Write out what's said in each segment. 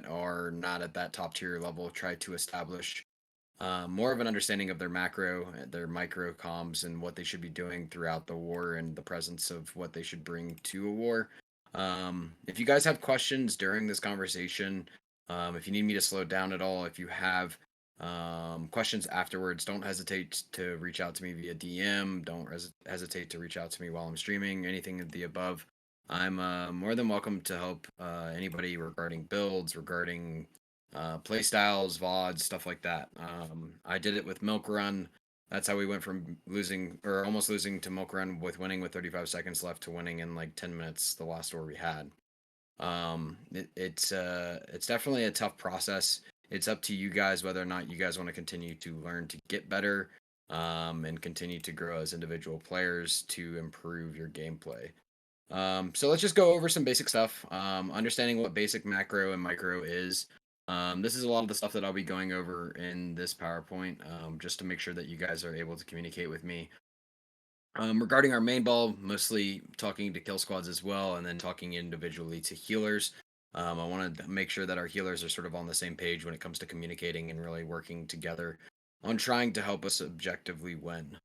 that are not at that top tier level try to establish more of an understanding of their macro, their micro comms, and what they should be doing throughout the war and the presence of what they should bring to a war. If you guys have questions during this conversation, if you need me to slow down at all, if you have questions afterwards, don't hesitate to reach out to me via DM. Don't hesitate to reach out to me while I'm streaming, anything of the above. I'm more than welcome to help anybody regarding builds, regarding play styles, VODs, stuff like that. I did it with Milk Run. That's how we went from losing or almost losing to Milk Run with winning with 35 seconds left to winning in like 10 minutes the last war we had. It's definitely a tough process. It's up to you guys whether or not you guys want to continue to learn to get better and continue to grow as individual players to improve your gameplay. So let's just go over some basic stuff. Understanding what basic macro and micro is. This is a lot of the stuff that I'll be going over in this PowerPoint, just to make sure that you guys are able to communicate with me. Regarding our main ball, mostly talking to kill squads as well, and then talking individually to healers. I want to make sure that our healers are sort of on the same page when it comes to communicating and really working together on trying to help us objectively win.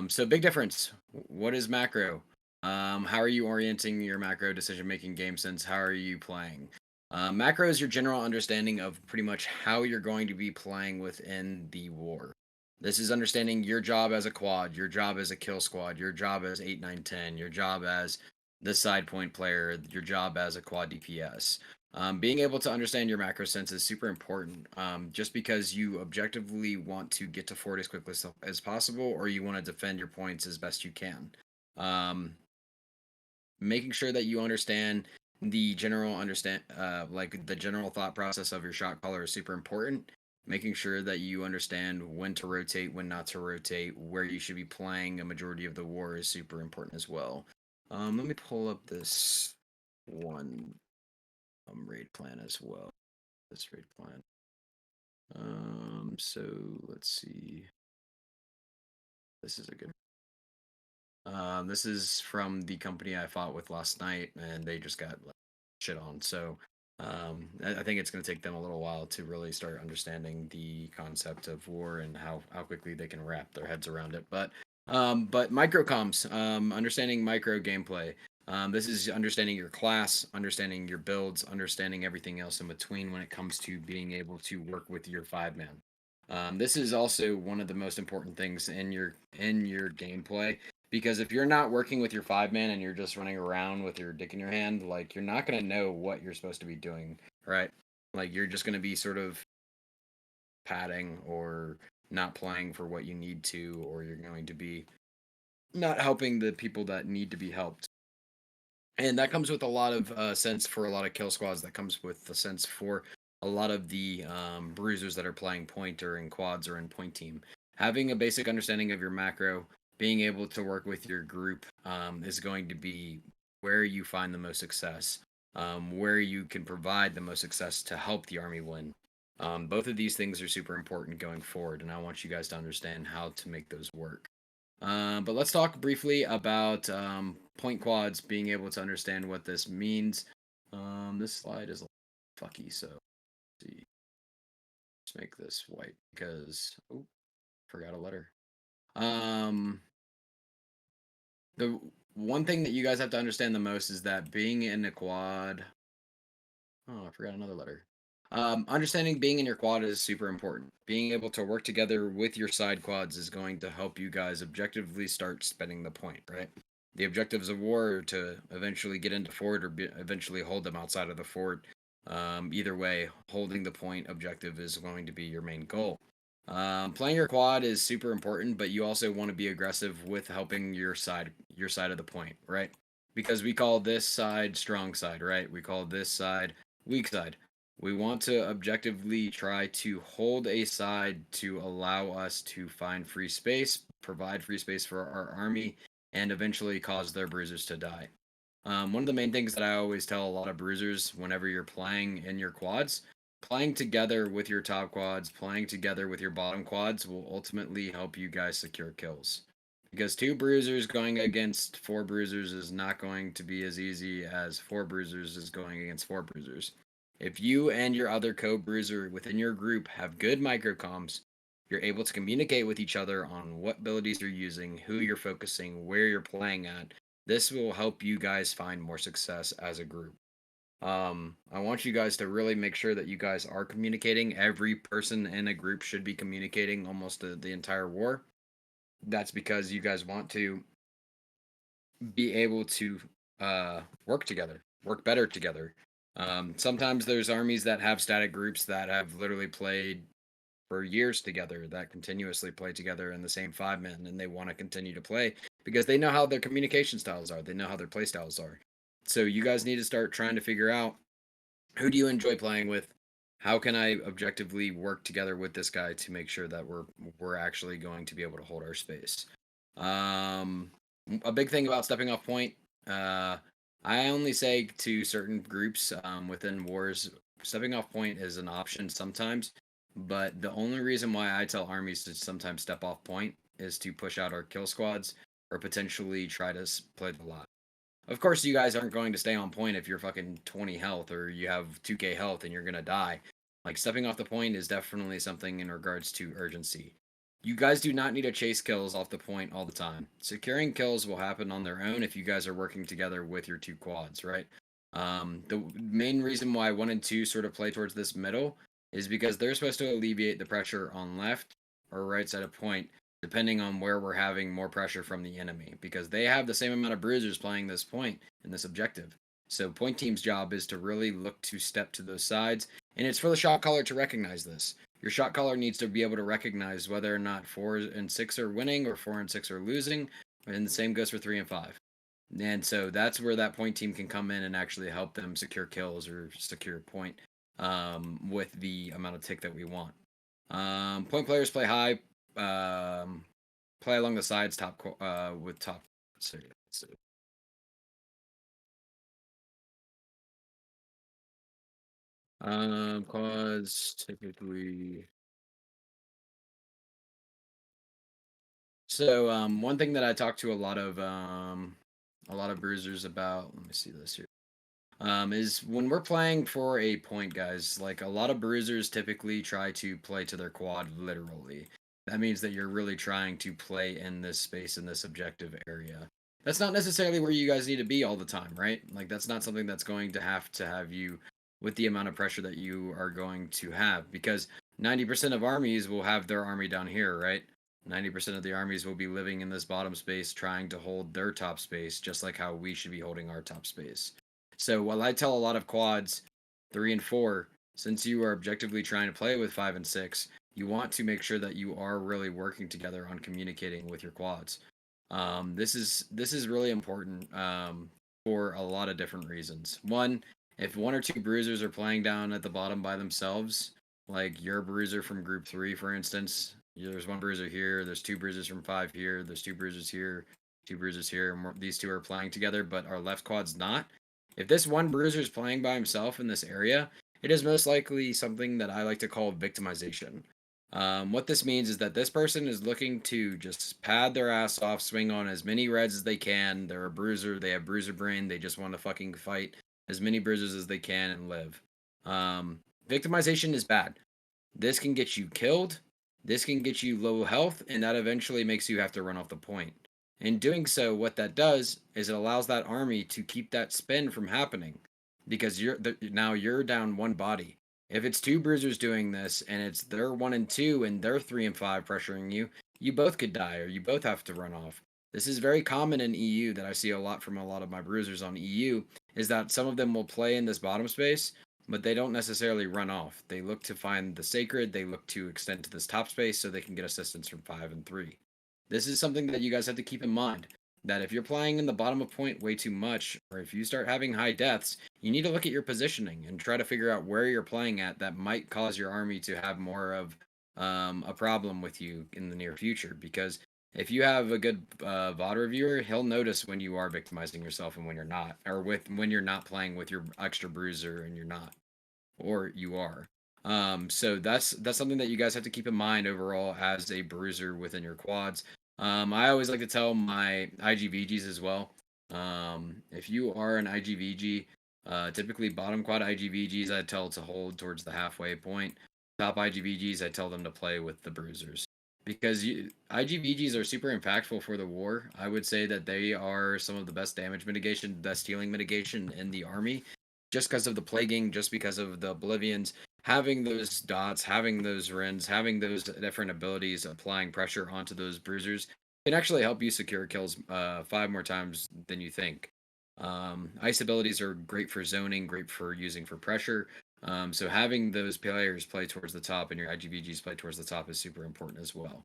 So big difference. What is macro? How are you orienting your macro decision making game sense? How are you playing? Macro is your general understanding of pretty much how you're going to be playing within the war. This is understanding your job as a quad, your job as a kill squad, your job as 8, 9, 10, your job as the side point player, your job as a quad DPS. Being able to understand your macro sense is super important. Just because you objectively want to get to fort as quickly as possible, or you want to defend your points as best you can. Um, Making sure that you understand the general like the general thought process of your shot caller is super important. Making sure that you understand when to rotate, when not to rotate, where you should be playing a majority of the war is super important as well. Let me pull up this one raid plan as well. This raid plan. So let's see. This is a good. This is from the company I fought with last night, and they just got like, shit on. So, I think it's going to take them a little while to really start understanding the concept of war and how quickly they can wrap their heads around it. But microcoms, understanding micro gameplay. This is understanding your class, understanding your builds, understanding everything else in between when it comes to being able to work with your 5 man. This is also one of the most important things in your gameplay because if you're not working with your 5 man and you're just running around with your dick in your hand, like you're not gonna know what you're supposed to be doing, right? Like you're just gonna be sort of padding or not playing for what you need to, or you're going to be not helping the people that need to be helped. And that comes with a lot of sense for a lot of kill squads. That comes with the sense for a lot of the bruisers that are playing point or in quads or in point team. Having a basic understanding of your macro, being able to work with your group is going to be where you find the most success, where you can provide the most success to help the army win. Both of these things are super important going forward, and I want you guys to understand how to make those work. But let's talk briefly about point quads, being able to understand what this means. This slide is fucky, so let's see. Let's make this white because oh, forgot a letter. Um, the one thing that you guys have to understand the most is that being in a quad. Oh, I forgot another letter. Understanding being in your quad is super important. Being able to work together with your side quads is going to help you guys objectively start spending the point, right? The objectives of war are to eventually get into fort or eventually hold them outside of the fort. Either way, holding the point objective is going to be your main goal. Playing your quad is super important, but you also want to be aggressive with helping your side of the point, right? Because we call this side strong side, right? We call this side weak side. We want to objectively try to hold a side to allow us to find free space, provide free space for our army, and eventually cause their bruisers to die. One of the main things that I always tell a lot of bruisers whenever you're playing in your quads, playing together with your top quads, playing together with your bottom quads will ultimately help you guys secure kills. Because two bruisers going against four bruisers is not going to be as easy as four bruisers is going against four bruisers. If you and your other co-bruiser within your group have good microcomms, you're able to communicate with each other on what abilities you're using, who you're focusing, where you're playing at. This will help you guys find more success as a group. I want you guys to really make sure that you guys are communicating. Every person in a group should be communicating almost the entire war. That's because you guys want to be able to work together, work better together. Sometimes there's armies that have static groups that have literally played for years together, that continuously play together in the same 5 men, and they want to continue to play because they know how their communication styles are, they know how their play styles are. So you guys need to start trying to figure out, who do you enjoy playing with? How can I objectively work together with this guy to make sure that we're actually going to be able to hold our space? Um, a big thing about stepping off point. Uh, I only say to certain groups within wars, stepping off point is an option sometimes. But the only reason why I tell armies to sometimes step off point is to push out our kill squads or potentially try to play the lot. Of course, you guys aren't going to stay on point if you're fucking 20 health or you have 2k health and you're gonna die. Like, stepping off the point is definitely something in regards to urgency. You guys do not need to chase kills off the point all the time. Securing kills will happen on their own if you guys are working together with your two quads, right? The main reason why 1 and 2 sort of play towards this middle is because they're supposed to alleviate the pressure on left or right side of point, depending on where we're having more pressure from the enemy, because they have the same amount of bruisers playing this point in this objective. So point team's job is to really look to step to those sides, and it's for the shot caller to recognize this. Your shot caller needs to be able to recognize whether or not 4 and 6 are winning or 4 and 6 are losing, and the same goes for 3 and 5. And so that's where that point team can come in and actually help them secure kills or secure a point with the amount of tick that we want. Point players play high, play along the sides, with top. So quads typically. So one thing that I talk to a lot of bruisers about. Let me see this here. Is when we're playing for a point, guys. Like, a lot of bruisers typically try to play to their quad literally. That means that you're really trying to play in this space, in this objective area. That's not necessarily where you guys need to be all the time, right? Like, that's not something that's going to have you with the amount of pressure that you are going to have, because 90% of armies will have their army down here, right? 90% of the armies will be living in this bottom space trying to hold their top space, just like how we should be holding our top space. So while I tell a lot of quads 3 and 4, since you are objectively trying to play with 5 and 6, you want to make sure that you are really working together on communicating with your quads. This is really important for a lot of different reasons. One, if 1 or 2 bruisers are playing down at the bottom by themselves, like your bruiser from group 3, for instance, there's 1 bruiser here, there's 2 bruisers from 5 here, there's 2 bruisers here, 2 bruisers here, and these two are playing together, but our left quad's not. If this 1 bruiser is playing by himself in this area, it is most likely something that I like to call victimization. What this means is that this person is looking to just pad their ass off, swing on as many reds as they can. They're a bruiser, they have bruiser brain, they just want to fucking fight as many bruisers as they can and live. Victimization is bad. This can get you killed, this can get you low health, and that eventually makes you have to run off the point. In doing so, what that does is it allows that army to keep that spin from happening, because now you're down 1 body. If it's 2 bruisers doing this and it's their 1 and 2 and they're 3 and 5 pressuring you, you both could die or you both have to run off. This is very common in EU, that I see a lot from a lot of my bruisers on EU, is that some of them will play in this bottom space, but they don't necessarily run off. They look to find the sacred, they look to extend to this top space so they can get assistance from 5 and 3. This is something that you guys have to keep in mind, that if you're playing in the bottom of point way too much, or if you start having high deaths, you need to look at your positioning and try to figure out where you're playing at that might cause your army to have more of a problem with you in the near future. Because if you have a good VOD reviewer, he'll notice when you are victimizing yourself and when you're not, or when you're not playing with your extra bruiser and you're not, or you are. So that's something that you guys have to keep in mind overall as a bruiser within your quads. I always like to tell my IGVGs as well. If you are an IGVG, Typically, bottom quad IGVGs I tell to hold towards the halfway point. Top IGVGs I tell them to play with the bruisers because IGVGs are super impactful for the war. I would say that they are some of the best damage mitigation, best healing mitigation in the army, just because of the plaguing, just because of the oblivions. Having those dots, having those rends, having those different abilities, applying pressure onto those bruisers can actually help you secure kills 5 more times than you think. Ice abilities are great for zoning, great for using for pressure. So having those players play towards the top and your IGVGs play towards the top is super important as well.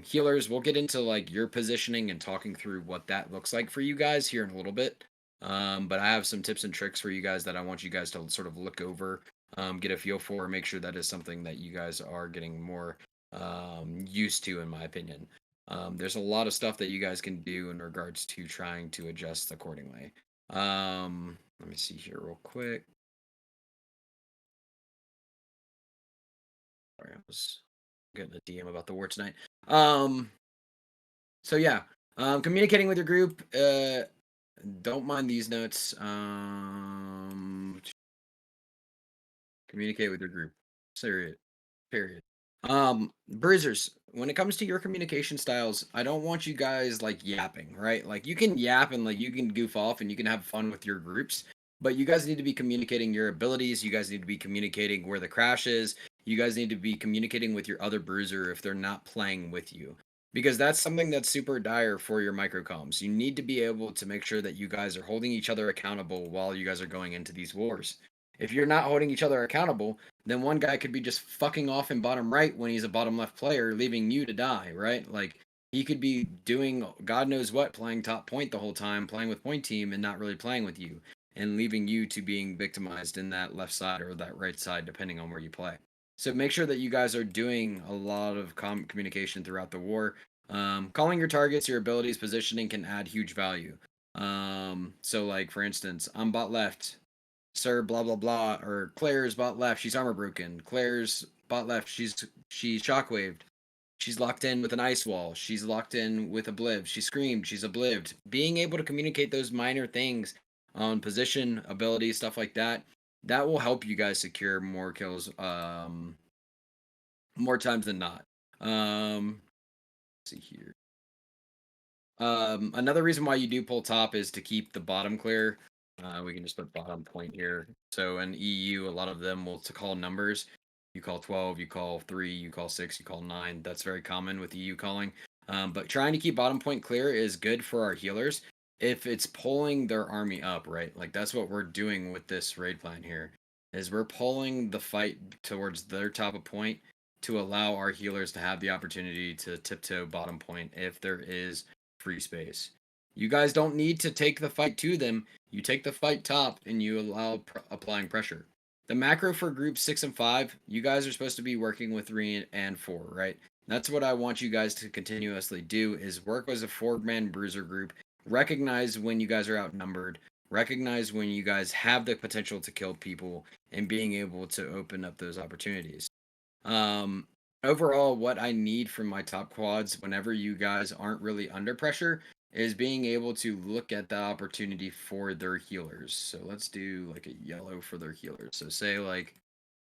Healers, we'll get into like your positioning and talking through what that looks like for you guys here in a little bit. But I have some tips and tricks for you guys that I want you guys to sort of look over, get a feel for, make sure that is something that you guys are getting more used to, in my opinion. There's a lot of stuff that you guys can do in regards to trying to adjust accordingly. Let me see here real quick. Sorry, I was getting a DM about the war tonight. Um, so yeah, communicating with your group. Don't mind these notes. Communicate with your group. Serious. Period. Bruisers, when it comes to your communication styles, I don't want you guys like yapping, right? Like you can yap and like you can goof off and you can have fun with your groups, but you guys need to be communicating your abilities. You guys need to be communicating where the crash is. You guys need to be communicating with your other bruiser if they're not playing with you. Because that's something that's super dire for your microcoms. You need to be able to make sure that you guys are holding each other accountable while you guys are going into these wars. If you're not holding each other accountable, then one guy could be just fucking off in bottom right when he's a bottom left player, leaving you to die, right? Like he could be doing God knows what, playing top point the whole time, playing with point team, and not really playing with you, and leaving you to being victimized in that left side or that right side, depending on where you play. So make sure that you guys are doing a lot of communication throughout the war. Calling your targets, your abilities, positioning can add huge value. So like for instance, I'm bot left. Sir blah blah blah, or Claire's bot left, she's armor broken. Claire's bot left, she's shockwaved. She's locked in with an ice wall. She's locked in with obliv. She screamed, she's oblived. Being able to communicate those minor things on position, ability, stuff like that, that will help you guys secure more kills more times than not. Let's see here. Another reason why you do pull top is to keep the bottom clear. We can just put bottom point here. So in EU, a lot of them will to call numbers. You call 12, you call 3, you call 6, you call 9. That's very common with EU calling. But trying to keep bottom point clear is good for our healers if it's pulling their army up, right? Like that's what we're doing with this raid plan here. Is we're pulling the fight towards their top of point to allow our healers to have the opportunity to tiptoe bottom point if there is free space. You guys don't need to take the fight to them. You take the fight top and you allow applying pressure. The macro for groups 6 and 5, you guys are supposed to be working with 3 and 4, right? That's what I want you guys to continuously do is work as a 4-man bruiser group. Recognize when you guys are outnumbered. Recognize when you guys have the potential to kill people and being able to open up those opportunities. Um, Overall, what I need from my top quads whenever you guys aren't really under pressure is being able to look at the opportunity for their healers. So let's do like a yellow for their healers. So say like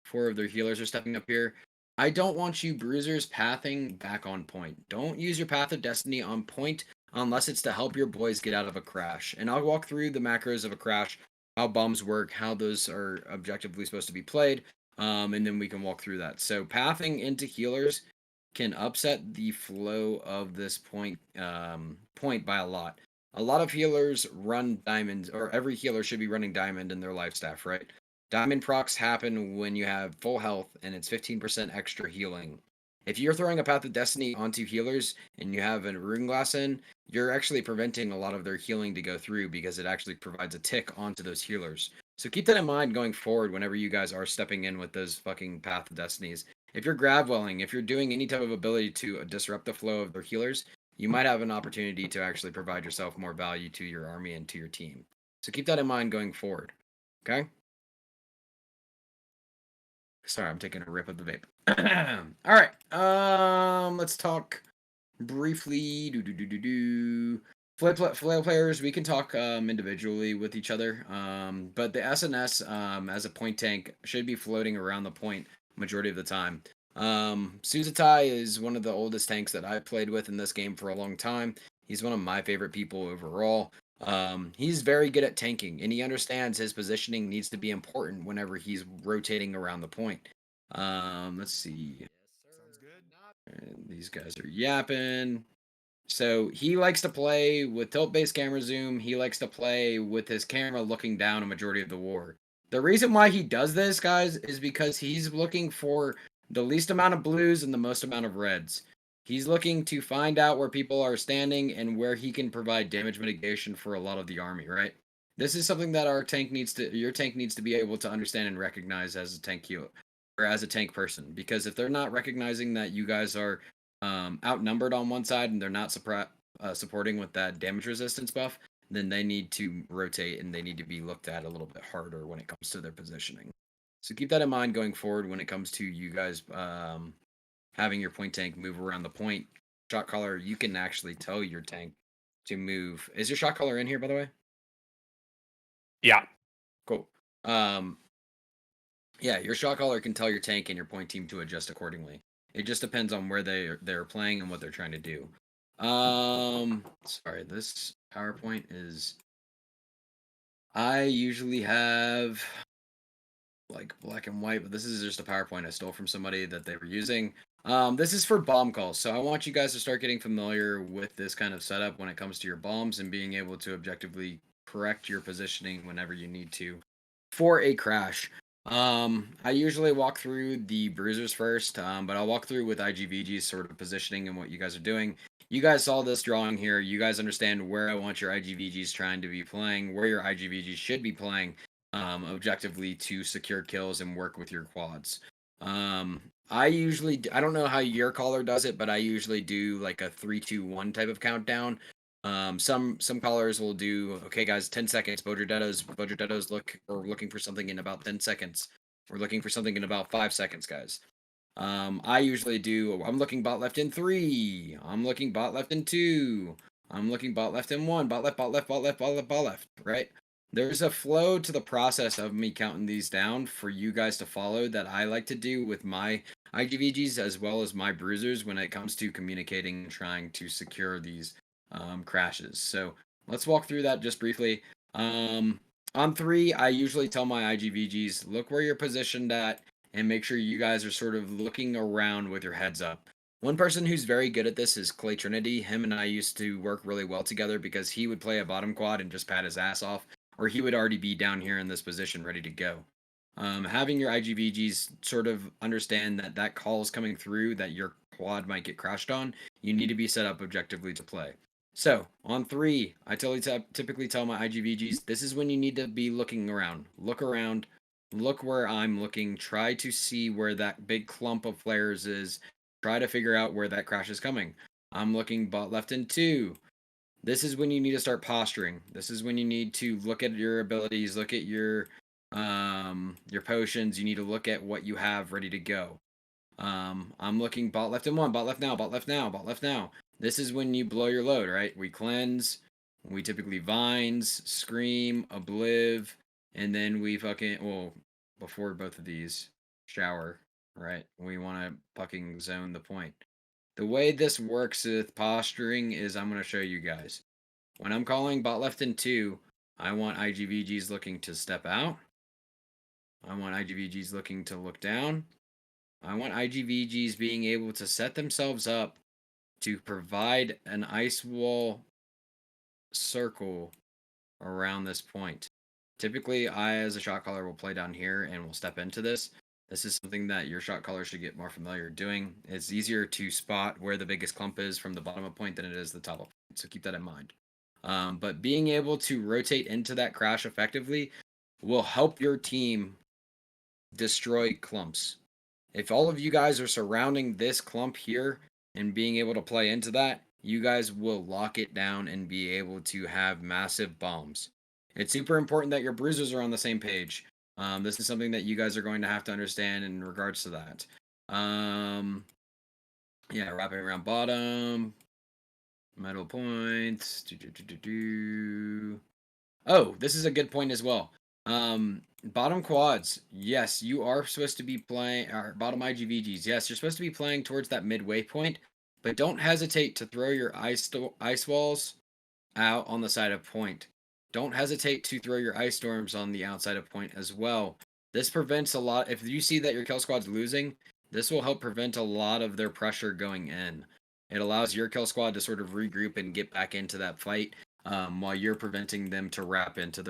4 of their healers are stepping up here. I don't want you bruisers pathing back on point. Don't use your path of destiny on point unless it's to help your boys get out of a crash. And I'll walk through the macros of a crash, how bombs work, how those are objectively supposed to be played, and then we can walk through that. So pathing into healers can upset the flow of this point by a lot. A lot of healers run diamonds, or every healer should be running diamond in their life staff, right? Diamond procs happen when you have full health and it's 15% extra healing. If you're throwing a Path of Destiny onto healers and you have a Rune Glass in, you're actually preventing a lot of their healing to go through because it actually provides a tick onto those healers. So keep that in mind going forward whenever you guys are stepping in with those fucking Path of Destinies. If you're grab welling, if you're doing any type of ability to disrupt the flow of their healers, you might have an opportunity to actually provide yourself more value to your army and to your team. So keep that in mind going forward. Okay? Sorry, I'm taking a rip of the vape. All right. Let's talk briefly. Flail players, we can talk individually with each other, but the SNS as a point tank should be floating around the point majority of the time. Suzatai is one of the oldest tanks that I've played with in this game for a long time. He's one of my favorite people overall. He's very good at tanking, and he understands his positioning needs to be important whenever he's rotating around the point. Let's see. Sounds good. And these guys are yapping. So he likes to play with tilt-based camera zoom. He likes to play with his camera looking down a majority of the war. The reason why he does this, guys, is because he's looking for the least amount of blues and the most amount of reds. He's looking to find out where people are standing and where he can provide damage mitigation for a lot of the army, right? This is something that your tank needs to be able to understand and recognize as a tank hero or as a tank person. Because if they're not recognizing that you guys are outnumbered on one side and they're not supporting with that damage resistance buff, then they need to rotate and they need to be looked at a little bit harder when it comes to their positioning. So keep that in mind going forward when it comes to you guys having your point tank move around the point. Shot caller, you can actually tell your tank to move. Is your shot caller in here, by the way? Yeah. Cool. Yeah, your shot caller can tell your tank and your point team to adjust accordingly. It just depends on where they're playing and what they're trying to do. Sorry, this PowerPoint is. I usually have like black and white, but this is just a PowerPoint I stole from somebody that they were using. This is for bomb calls, so I want you guys to start getting familiar with this kind of setup when it comes to your bombs and being able to objectively correct your positioning whenever you need to for a crash. I usually walk through the bruisers first, but I'll walk through with IGVG's sort of positioning and what you guys are doing. You guys saw this drawing here. You guys understand where I want your IGVGs trying to be playing, where your IGVGs should be playing, objectively to secure kills and work with your quads. I don't know how your caller does it, but I usually do like a 3, 2, 1 type of countdown. Some callers will do, okay, guys, 10 seconds. Bodradettos looking for something in about 10 seconds. We're looking for something in about 5 seconds, guys. I usually do. I'm looking bot left in 3. I'm looking bot left in 2. I'm looking bot left in 1. Bot left, bot left, bot left, bot left, bot left. Right. There's a flow to the process of me counting these down for you guys to follow that I like to do with my IGVGs as well as my bruisers when it comes to communicating and trying to secure these crashes. So let's walk through that just briefly. On 3, I usually tell my IGVGs, look where you're positioned at and make sure you guys are sort of looking around with your heads up. One person who's very good at this is Clay Trinity. Him and I used to work really well together because he would play a bottom quad and just pat his ass off, or he would already be down here in this position ready to go. Having your IGVGs sort of understand that that call is coming through, that your quad might get crashed on, you need to be set up objectively to play. So on 3, I typically tell my IGVGs, this is when you need to be looking around. Look around, look where I'm looking, try to see where that big clump of flares is, try to figure out where that crash is coming. I'm looking bot left in 2. This is when you need to start posturing. This is when you need to look at your abilities, look at your potions. You need to look at what you have ready to go. I'm looking bot left in 1, bot left now, bot left now, bot left now. This is when you blow your load, right? We cleanse, we typically vines, scream, obliv, and then we before both of these, shower, right? We want to fucking zone the point. The way this works with posturing is I'm going to show you guys. When I'm calling bot left in 2, I want IGVGs looking to step out. I want IGVGs looking to look down. I want IGVGs being able to set themselves up to provide an ice wall circle around this point. Typically, I, as a shot caller, will play down here and will step into this. This is something that your shot caller should get more familiar doing. It's easier to spot where the biggest clump is from the bottom of point than it is the top of point, so keep that in mind. But being able to rotate into that crash effectively will help your team destroy clumps. If all of you guys are surrounding this clump here and being able to play into that, you guys will lock it down and be able to have massive bombs. It's super important that your bruisers are on the same page. This is something that you guys are going to have to understand in regards to that. Yeah, wrapping around bottom. Metal points. Oh, this is a good point as well. Bottom quads. Yes, you are supposed to be playing, or bottom IGVGs. Yes, you're supposed to be playing towards that midway point, but don't hesitate to throw your ice walls out on the side of point. Don't hesitate to throw your ice storms on the outside of point as well. This prevents a lot. If you see that your kill squad's losing, this will help prevent a lot of their pressure going in. It allows your kill squad to sort of regroup and get back into that fight, while you're preventing them to wrap into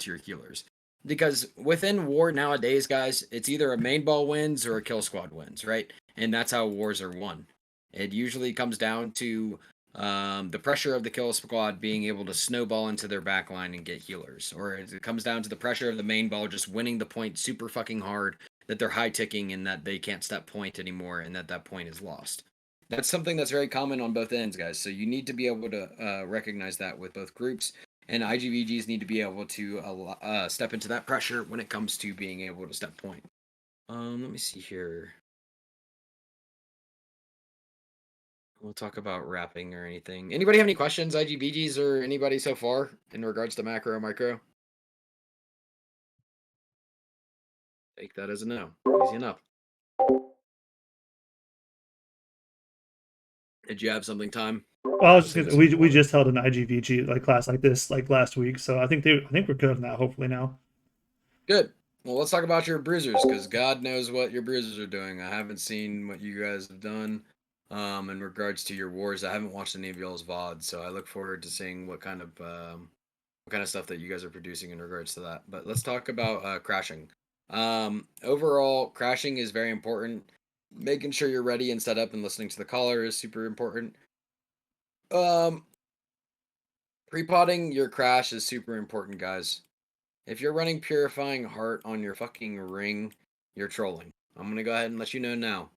your healers. Because within war nowadays, guys, it's either a main ball wins or a kill squad wins, right? And that's how wars are won. It usually comes down to the pressure of the kill squad being able to snowball into their backline and get healers, or it comes down to the pressure of the main ball just winning the point super fucking hard, that they're high ticking and that they can't step point anymore and that point is lost. That's something that's very common on both ends, guys. So you need to be able to recognize that with both groups, and IGVGs need to be able to step into that pressure when it comes to being able to step point. Let me see here. We'll talk about wrapping or anything. Anybody have any questions, IGBGs, or anybody so far in regards to macro or micro? Take that as a no. Easy enough. Did you have something, Time? Well, I was just gonna, we just held an IGVG like class like this like last week, so I think we're good now. Hopefully now. Good. Well, let's talk about your bruisers, because God knows what your bruisers are doing. I haven't seen what you guys have done in regards to your wars. I haven't watched any of y'all's VODs, so I look forward to seeing what kind of stuff that you guys are producing in regards to that. But let's talk about crashing. Overall, crashing is very important. Making sure you're ready and set up and listening to the caller is super important. Pre-potting your crash is super important, guys. If you're running Purifying Heart on your fucking ring, you're trolling. I'm going to go ahead and let you know now.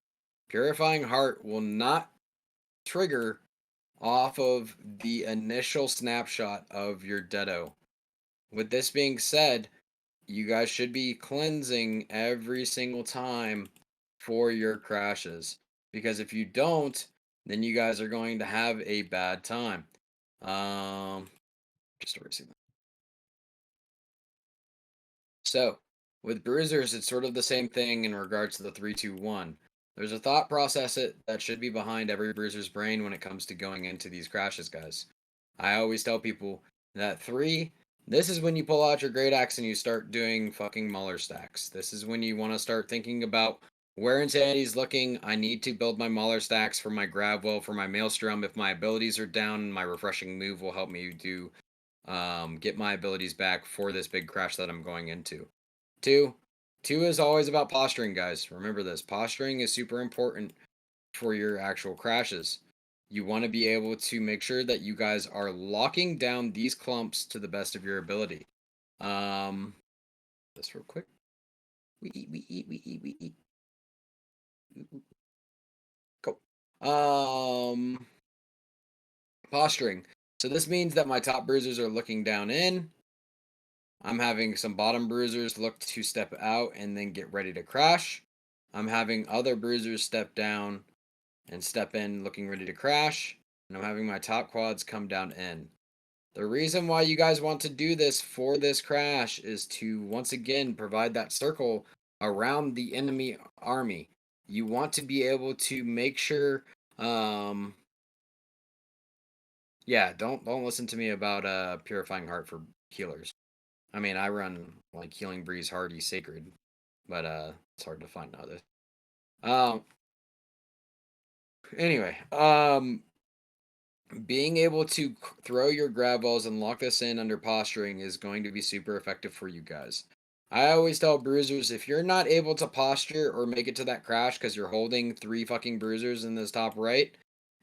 Purifying Heart will not trigger off of the initial snapshot of your Deado. With this being said, you guys should be cleansing every single time for your crashes. Because if you don't, then you guys are going to have a bad time. Just erasing that. So, with bruisers, it's sort of the same thing in regards to the 3-2-1. There's a thought process that should be behind every bruiser's brain when it comes to going into these crashes, guys. I always tell people that 3, this is when you pull out your great axe and you start doing fucking Muller stacks. This is when you want to start thinking about where Insanity's looking. I need to build my Muller stacks for my Gravwell, for my Maelstrom. If my abilities are down, my refreshing move will help me do get my abilities back for this big crash that I'm going into. 2 is always about posturing, guys. Remember this. Posturing is super important for your actual crashes. You want to be able to make sure that you guys are locking down these clumps to the best of your ability. This real quick. We eat. Go. Posturing. So this means that my top bruisers are looking down in. I'm having some bottom bruisers look to step out and then get ready to crash. I'm having other bruisers step down and step in looking ready to crash. And I'm having my top quads come down in. The reason why you guys want to do this for this crash is to once again provide that circle around the enemy army. You want to be able to make sure yeah, don't listen to me about Purifying Heart for healers. I mean, I run like Healing Breeze, Hardy, Sacred, but it's hard to find nowadays. Anyway, being able to throw your grab balls and lock this in under posturing is going to be super effective for you guys. I always tell bruisers, if you're not able to posture or make it to that crash because you're holding 3 fucking bruisers in this top right,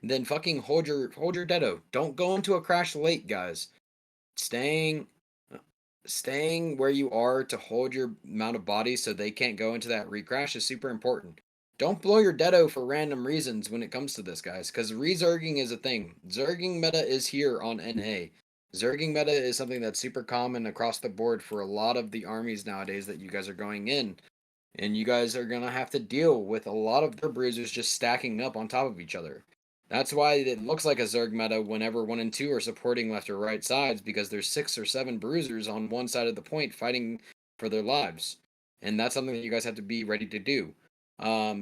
then fucking hold your Deado. Don't go into a crash late, guys. Staying where you are to hold your amount of bodies so they can't go into that recrash is super important. Don't blow your Deado for random reasons when it comes to this, guys, because re-zerging is a thing. Zerging meta is here on NA. Zerging meta is something that's super common across the board for a lot of the armies nowadays that you guys are going in. And you guys are going to have to deal with a lot of their bruisers just stacking up on top of each other. That's why it looks like a Zerg meta whenever 1 and 2 are supporting left or right sides, because there's 6 or 7 bruisers on one side of the point fighting for their lives. And that's something that you guys have to be ready to do.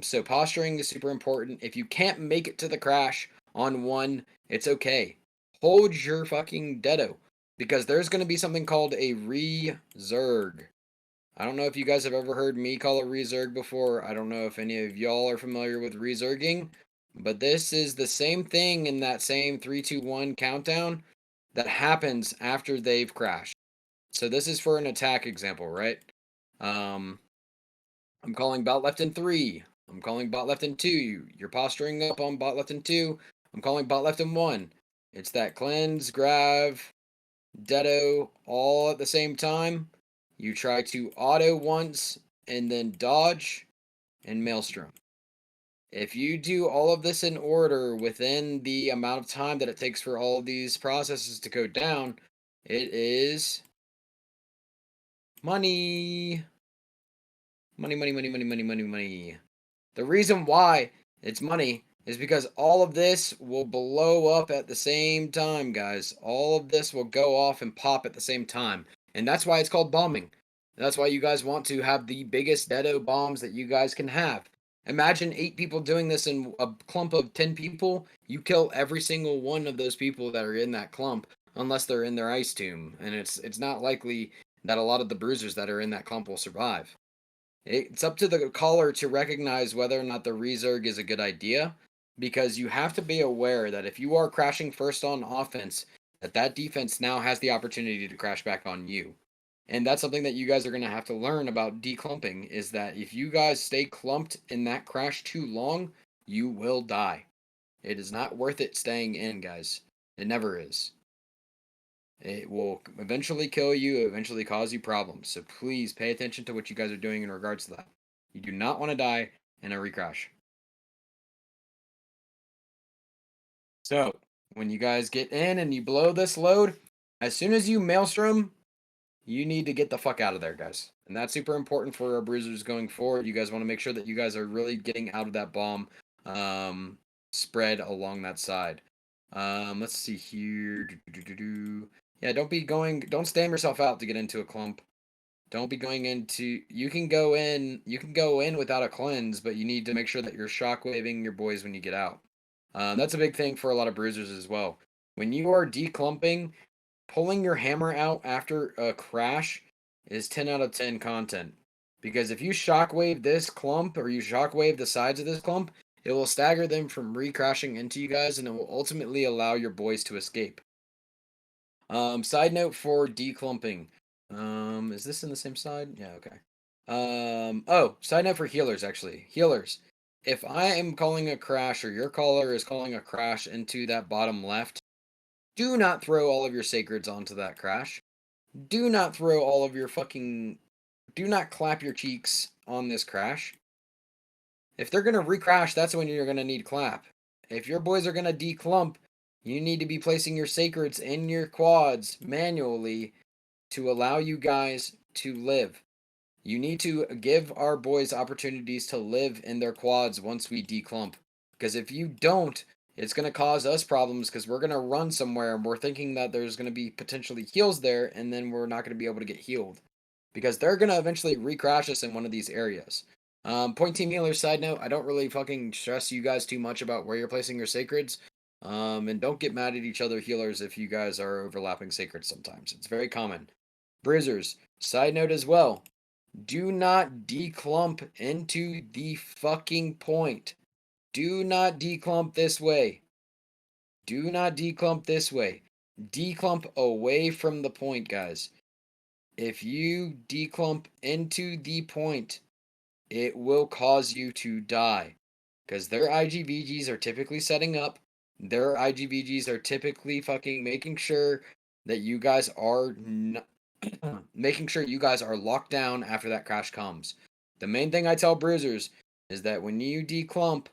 So posturing is super important. If you can't make it to the crash on 1, it's okay. Hold your fucking deado, because there's going to be something called a re-Zerg. I don't know if you guys have ever heard me call it re-Zerg before. I don't know if any of y'all are familiar with re-Zerging. But this is the same thing in that same 3, 2, 1 countdown that happens after they've crashed. So this is for an attack example, right? I'm calling bot left in 3. I'm calling bot left in 2. You're posturing up on bot left in 2. I'm calling bot left in 1. It's that cleanse, grav, deado all at the same time. You try to auto once and then dodge and maelstrom. If you do all of this in order within the amount of time that it takes for all of these processes to go down, it is money. Money, money, money, money, money, money, money. The reason why it's money is because all of this will blow up at the same time, guys. All of this will go off and pop at the same time. And that's why it's called bombing. That's why you guys want to have the biggest deado bombs that you guys can have. Imagine 8 people doing this in a clump of 10 people. You kill every single one of those people that are in that clump, unless they're in their ice tomb. And it's not likely that a lot of the bruisers that are in that clump will survive. It's up to the caller to recognize whether or not the resurg is a good idea, because you have to be aware that if you are crashing first on offense, that defense now has the opportunity to crash back on you. And that's something that you guys are going to have to learn about declumping, is that if you guys stay clumped in that crash too long, you will die. It is not worth it staying in, guys. It never is. It will eventually kill you, eventually cause you problems. So please pay attention to what you guys are doing in regards to that. You do not want to die in a recrash. So when you guys get in and you blow this load, as soon as you maelstrom, you need to get the fuck out of there, guys. And that's super important for our bruisers going forward. You guys want to make sure that you guys are really getting out of that bomb spread along that side. Let's see here. Yeah, don't spam yourself out to get into a clump. Don't be going into, you can go in without a cleanse, but you need to make sure that you're shockwaving your boys when you get out. That's a big thing for a lot of bruisers as well. When you are declumping, pulling your hammer out after a crash is 10 out of 10 content. Because if you shockwave this clump, or you shockwave the sides of this clump, it will stagger them from re-crashing into you guys, and it will ultimately allow your boys to escape. Side note for declumping. Is this in the same side? Yeah, okay. Oh, side note for healers, actually. Healers. If I am calling a crash, or your caller is calling a crash into that bottom left, do not throw all of your sacreds onto that crash. Do not throw all of your fucking... Do not clap your cheeks on this crash. If they're going to recrash, that's when you're going to need clap. If your boys are going to declump, you need to be placing your sacreds in your quads manually to allow you guys to live. You need to give our boys opportunities to live in their quads once we declump. Because if you don't, it's going to cause us problems, because we're going to run somewhere and we're thinking that there's going to be potentially heals there, and then we're not going to be able to get healed. Because they're going to eventually recrash us in one of these areas. Point team healers, side note, I don't really fucking stress you guys too much about where you're placing your sacreds. And don't get mad at each other healers if you guys are overlapping sacreds sometimes. It's very common. Bruisers, side note as well. Do not declump into the fucking point. Do not declump this way. Do not declump this way. Declump away from the point, guys. If you declump into the point, it will cause you to die. Because their IGVGs are typically setting up. Their IGVGs are typically fucking making sure that you guys are making sure you guys are locked down after that crash comes. The main thing I tell bruisers is that when you declump,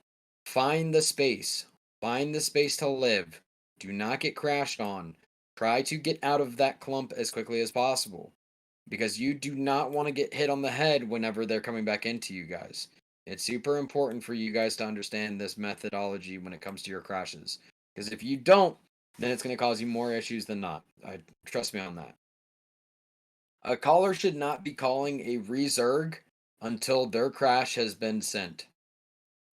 find the space. Find the space to live. Do not get crashed on. Try to get out of that clump as quickly as possible. Because you do not want to get hit on the head whenever they're coming back into you guys. It's super important for you guys to understand this methodology when it comes to your crashes. Because if you don't, then it's going to cause you more issues than not. Trust me on that. A caller should not be calling a resurg until their crash has been sent.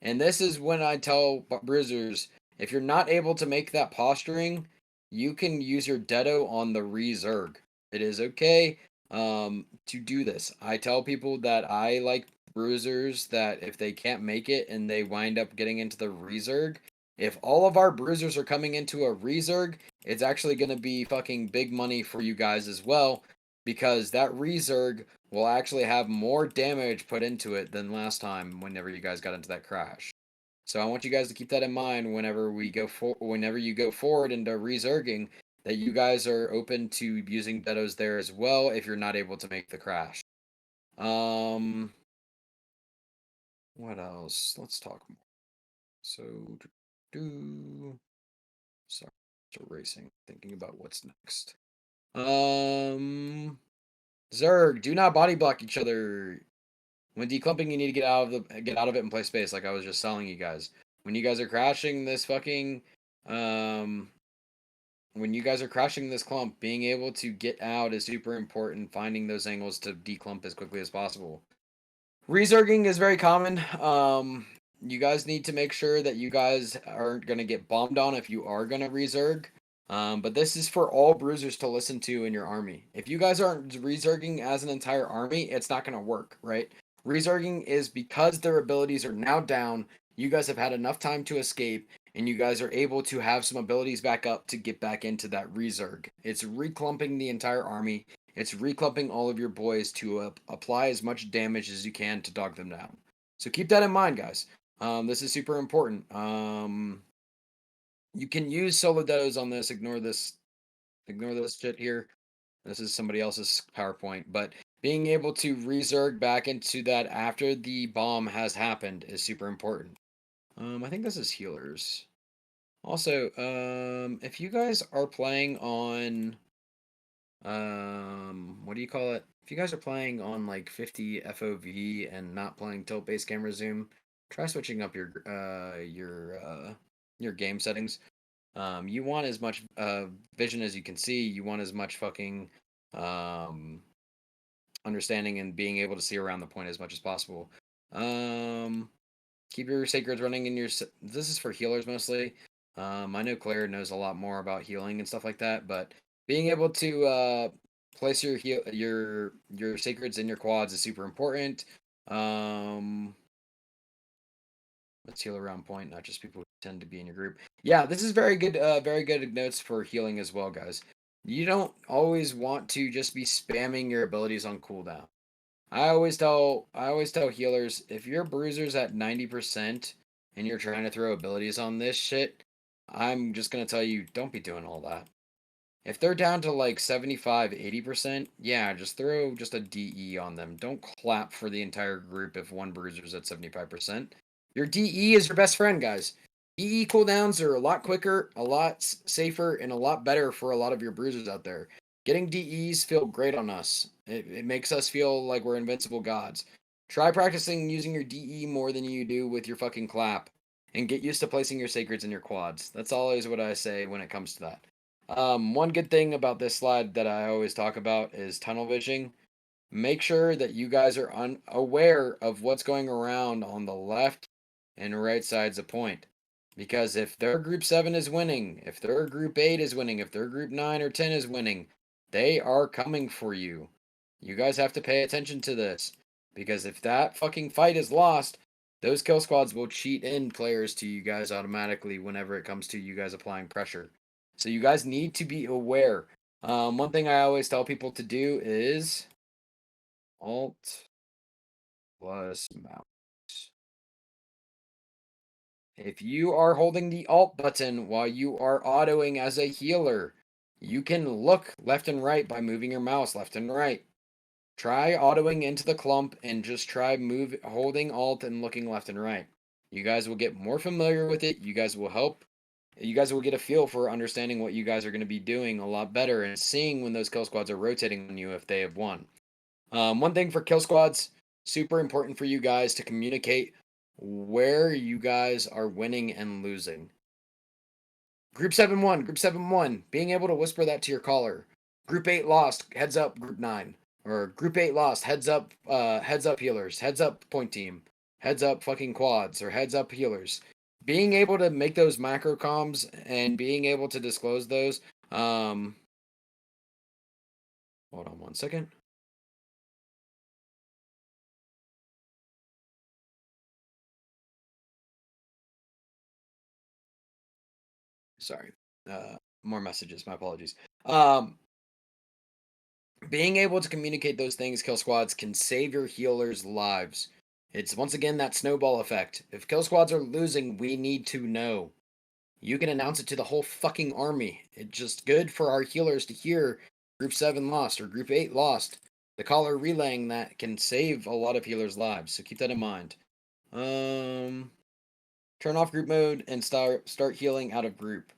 And this is when I tell bruisers, if you're not able to make that posturing, you can use your Dedo on the resurg. It is okay to do this. I tell people that I like bruisers that if they can't make it and they wind up getting into the resurg, if all of our bruisers are coming into a resurg, it's actually going to be fucking big money for you guys as well, because that resurg will actually have more damage put into it than last time whenever you guys got into that crash. So I want you guys to keep that in mind whenever whenever you go forward into resurging, that you guys are open to using Dedos there as well if you're not able to make the crash. What else? Let's talk more. So sorry, erasing, thinking about what's next. Zerg, do not body block each other. When declumping, you need to get out of it and play space, like I was just telling you guys. When you guys are crashing this fucking, when you guys are crashing this clump, being able to get out is super important. Finding those angles to declump as quickly as possible. Resurging is very common. You guys need to make sure that you guys aren't gonna get bombed on if you are gonna resurg. But this is for all bruisers to listen to in your army. If you guys aren't resurging as an entire army, it's not gonna work, right? Resurging is because their abilities are now down. You guys have had enough time to escape, and you guys are able to have some abilities back up to get back into that resurg. It's reclumping the entire army. It's reclumping all of your boys to apply as much damage as you can to dog them down. So keep that in mind, guys. This is super important. You can use solo Dedos on this. Ignore this shit here. This is somebody else's PowerPoint. But being able to resurg back into that after the bomb has happened is super important. I think this is healers. Also, if you guys are playing on what do you call it? If you guys are playing on like 50 FOV and not playing tilt based camera zoom, try switching up your game settings. You want as much vision as you can see. You want as much fucking understanding and being able to see around the point as much as possible. Keep your sacreds running in your. This is for healers mostly. I know Claire knows a lot more about healing and stuff like that, but being able to place your sacreds in your quads is super important. Let's heal around point, not just people who tend to be in your group. Yeah, this is very good notes for healing as well, guys. You don't always want to just be spamming your abilities on cooldown. I always tell healers, if your bruiser's at 90% and you're trying to throw abilities on this shit, I'm just gonna tell you, don't be doing all that. If they're down to like 75, 80%, yeah, just throw just a DE on them. Don't clap for the entire group if one bruiser's at 75%. Your DE is your best friend, guys. DE cooldowns are a lot quicker, a lot safer, and a lot better for a lot of your bruisers out there. Getting DEs feel great on us. It makes us feel like we're invincible gods. Try practicing using your DE more than you do with your fucking clap. And get used to placing your sacreds in your quads. That's always what I say when it comes to that. One good thing about this slide that I always talk about is tunnel vision. Make sure that you guys are unaware of what's going around on the left and right sides of point. Because if their group 7 is winning, if their group 8 is winning, if their group 9 or 10 is winning, they are coming for you. You guys have to pay attention to this. Because if that fucking fight is lost, those kill squads will cheat in players to you guys automatically whenever it comes to you guys applying pressure. So you guys need to be aware. One thing I always tell people to do is Alt plus mouse. If you are holding the Alt button while you are autoing as a healer, you can look left and right by moving your mouse left and right. Try autoing into the clump and just try holding Alt and looking left and right. You guys will get more familiar with it. You guys will get a feel for understanding what you guys are going to be doing a lot better and seeing when those kill squads are rotating on you if they have won. One thing for kill squads, super important for you guys to communicate where you guys are winning and losing. Group 7-1, Group 7-1, being able to whisper that to your caller. Group 8 lost, heads up, Group 9. Or Group 8 lost, heads up healers, heads up point team, heads up fucking quads, or heads up healers. Being able to make those macro comms and being able to disclose those. Hold on one second. Sorry. More messages. My apologies. Being able to communicate those things, kill squads, can save your healers' lives. It's once again that snowball effect. If kill squads are losing, we need to know. You can announce it to the whole fucking army. It's just good for our healers to hear Group 7 lost or Group 8 lost. The caller relaying that can save a lot of healers' lives, so keep that in mind. Turn off group mode and start healing out of group.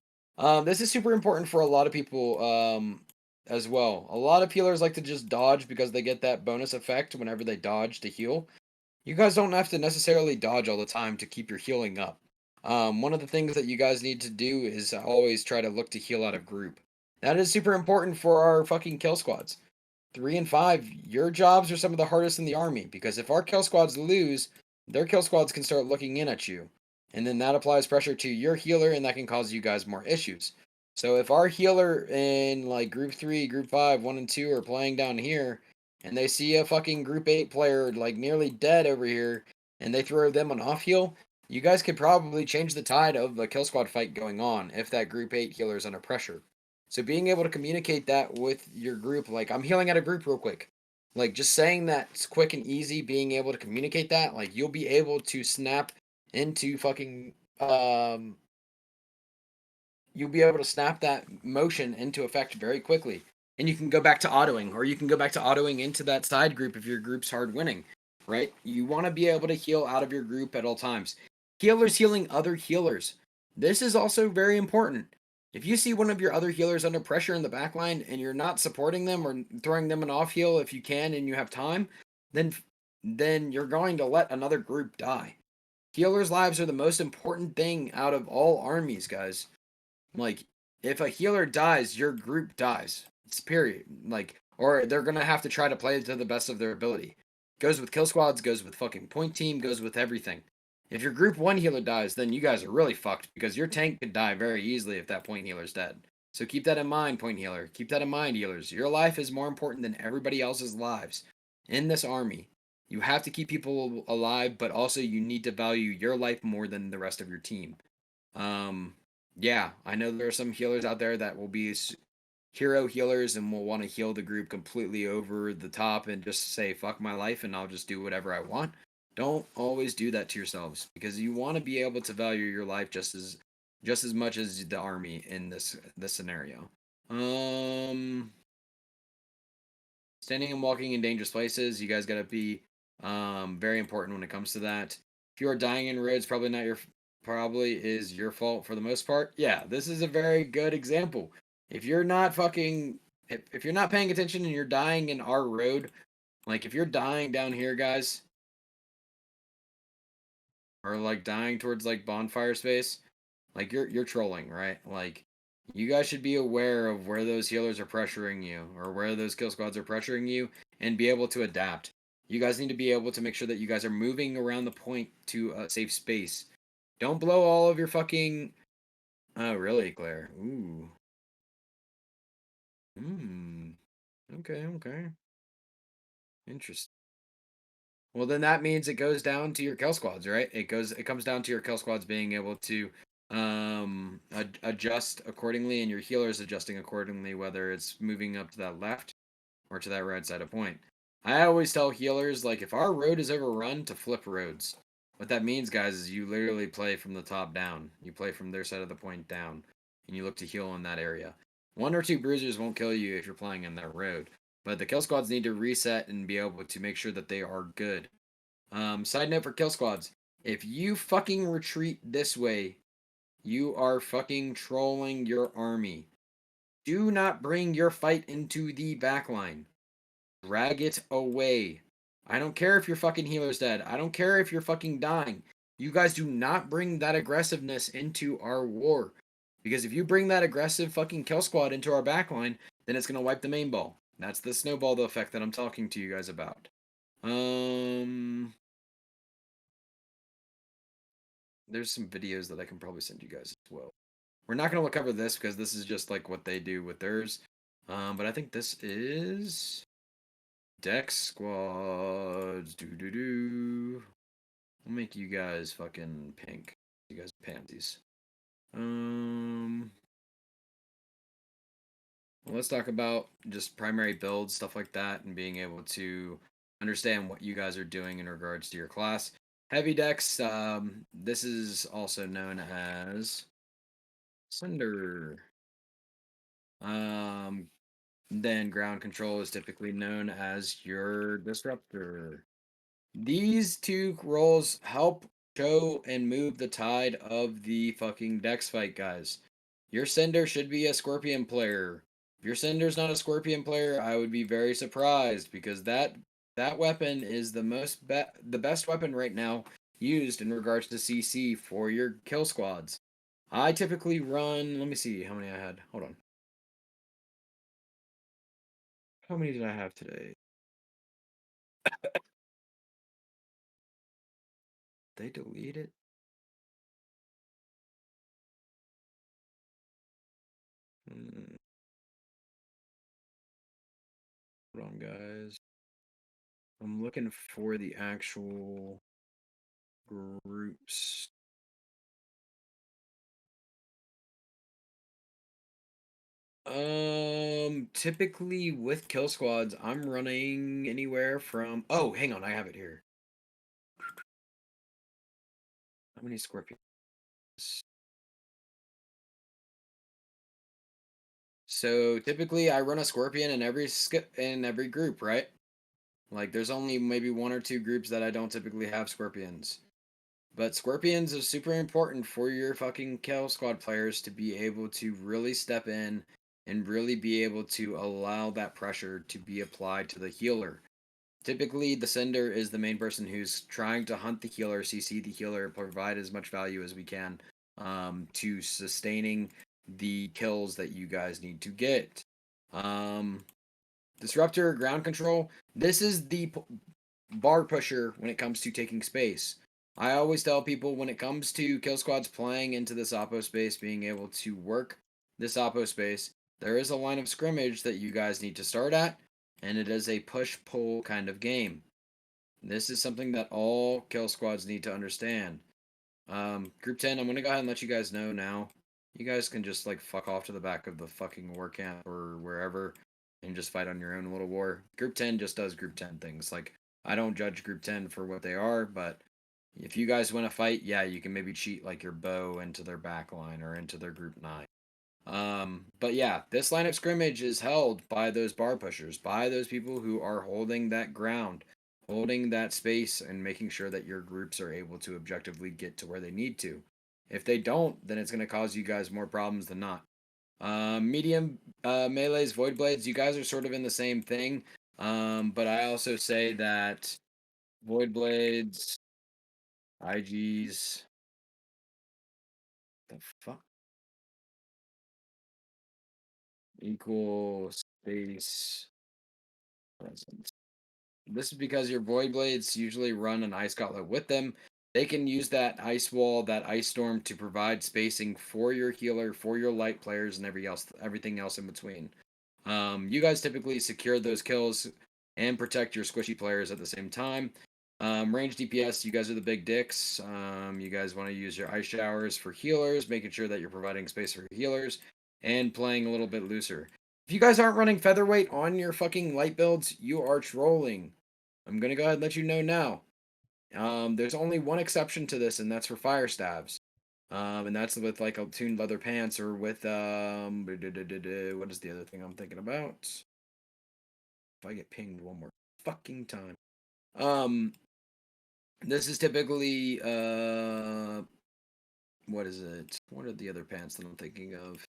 This is super important for a lot of people as well. A lot of healers like to just dodge because they get that bonus effect whenever they dodge to heal. You guys don't have to necessarily dodge all the time to keep your healing up. One of the things that you guys need to do is always try to look to heal out of group. That is super important for our fucking kill squads. 3 and 5, your jobs are some of the hardest in the army because if our kill squads lose, their kill squads can start looking in at you. And then that applies pressure to your healer and that can cause you guys more issues. So if our healer in like group 3, group 5, 1 and 2 are playing down here and they see a fucking group 8 player like nearly dead over here and they throw them an off heal, you guys could probably change the tide of the kill squad fight going on if that group 8 healer is under pressure. So being able to communicate that with your group, like I'm healing at a group real quick. Like just saying that's quick and easy, being able to communicate that, like you'll be able to snap into fucking you'll be able to snap that motion into effect very quickly. And you can go back to autoing, or you can go back to autoing into that side group if your group's hard winning, right? You want to be able to heal out of your group at all times. Healers healing other healers. This is also very important. If you see one of your other healers under pressure in the backline and you're not supporting them or throwing them an off heal if you can and you have time, then you're going to let another group die. Healers' lives are the most important thing out of all armies, guys. Like, if a healer dies, your group dies. It's period. Like, or they're gonna have to try to play it to the best of their ability. Goes with kill squads, goes with fucking point team, goes with everything. If your group 1 healer dies, then you guys are really fucked because your tank could die very easily if that point healer's dead. So keep that in mind, point healer. Keep that in mind, healers. Your life is more important than everybody else's lives in this army. You have to keep people alive, but also you need to value your life more than the rest of your team. Yeah, I know there are some healers out there that will be hero healers and will want to heal the group completely over the top and just say fuck my life and I'll just do whatever I want. Don't always do that to yourselves because you want to be able to value your life just as much as the army in this scenario. Standing and walking in dangerous places, you guys got to be very important when it comes to that. If you are dying in roads, probably is your fault for the most part. Yeah, this is a very good example. If you're not if you're not paying attention and you're dying in our road, like if you're dying down here, guys, or like dying towards like bonfire space, like you're trolling, right? Like you guys should be aware of where those healers are pressuring you or where those kill squads are pressuring you and be able to adapt. You guys need to be able to make sure that you guys are moving around the point to a safe space. Don't blow all of your fucking. Oh, really, Claire? Ooh. Okay, okay. Interesting. Well, then that means it goes down to your kill squads, right? It comes down to your kill squads being able to adjust accordingly and your healers adjusting accordingly, whether it's moving up to that left or to that right side of point. I always tell healers, like, if our road is overrun, to flip roads. What that means, guys, is you literally play from the top down. You play from their side of the point down, and you look to heal in that area. 1 or 2 bruisers won't kill you if you're playing in that road, but the kill squads need to reset and be able to make sure that they are good. Side note for kill squads, if you fucking retreat this way, you are fucking trolling your army. Do not bring your fight into the backline. Drag it away. I don't care if your fucking healer's dead. I don't care if you're fucking dying. You guys do not bring that aggressiveness into our war. Because if you bring that aggressive fucking kill squad into our backline, then it's going to wipe the main ball. That's the snowball effect that I'm talking to you guys about. There's some videos that I can probably send you guys as well. We're not going to cover this because this is just like what they do with theirs. But I think this is Dex squads. I'll make you guys fucking pink. You guys pansies. Well, let's talk about just primary builds, stuff like that, and being able to understand what you guys are doing in regards to your class. Heavy Dex, this is also known as Cinder. Then ground control is typically known as your Disruptor. These two roles help show and move the tide of the fucking Dex fight, guys. Your Cinder should be a Scorpion player. If your Cinder's not a Scorpion player, I would be very surprised because that weapon is the best weapon right now used in regards to CC for your kill squads. I typically run, let me see how many I had. Hold on. How many did I have today? They delete it? Hold on, guys. I'm looking for the actual groups. Typically with kill squads, I'm running anywhere from. Oh, hang on, I have it here. How many scorpions? So typically, I run a scorpion in every group, right? Like, there's only maybe one or two groups that I don't typically have scorpions. But scorpions is super important for your fucking kill squad players to be able to really step in and really be able to allow that pressure to be applied to the healer. Typically, the Cinder is the main person who's trying to hunt the healer, CC the healer, provide as much value as we can to sustaining the kills that you guys need to get. Disruptor, ground control. This is the bar pusher when it comes to taking space. I always tell people when it comes to kill squads playing into this oppo space, being able to work this oppo space, there is a line of scrimmage that you guys need to start at, and it is a push-pull kind of game. This is something that all kill squads need to understand. Group 10, I'm going to go ahead and let you guys know now. You guys can just, like, fuck off to the back of the fucking war camp or wherever and just fight on your own little war. Group 10 just does Group 10 things. Like, I don't judge Group 10 for what they are, but if you guys want to fight, yeah, you can maybe cheat, like, your bow into their back line or into their Group 9. But yeah, this line of scrimmage is held by those bar pushers, by those people who are holding that ground, holding that space, and making sure that your groups are able to objectively get to where they need to. If they don't, then it's going to cause you guys more problems than not. Medium melees, void blades, you guys are sort of in the same thing. But I also say that void blades, IGs, the fuck equal space presence. This is because your Void Blades usually run an Ice Gauntlet with them. They can use that Ice Wall, that Ice Storm to provide spacing for your healer, for your light players, and everything else in between. You guys typically secure those kills and protect your squishy players at the same time. Range DPS, you guys are the big dicks. You guys want to use your Ice Showers for healers, making sure that you're providing space for healers, and playing a little bit looser. If you guys aren't running Featherweight on your fucking light builds, you are trolling. I'm going to go ahead and let you know now. There's only one exception to this, and that's for Fire Stabs. And that's with like a tuned leather pants or with what is the other thing I'm thinking about? If I get pinged one more fucking time. This is typically what is it? What are the other pants that I'm thinking of?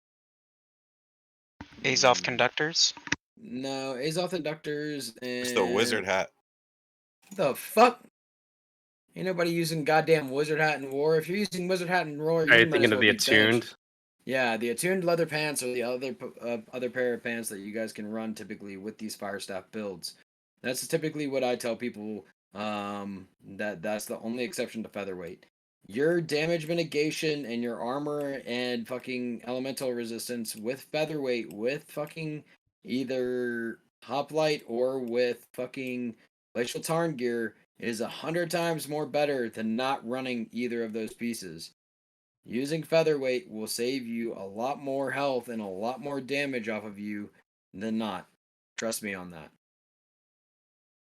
Azoth conductors. No, Azoth inductors and It's the wizard hat. The fuck? Ain't nobody using goddamn Wizard Hat in War. If you're using Wizard Hat in War, Are you you might thinking as of well the be benched. attuned? Yeah, the attuned leather pants are the other pair of pants that you guys can run typically with these Firestaff builds. That's typically what I tell people. That's the only exception to featherweight. Your damage mitigation and your armor and fucking elemental resistance with featherweight, with fucking either hoplite or with fucking glacial tarn gear is 100 times more better than not running either of those pieces. Using featherweight will save you a lot more health and a lot more damage off of you than not. Trust me on that.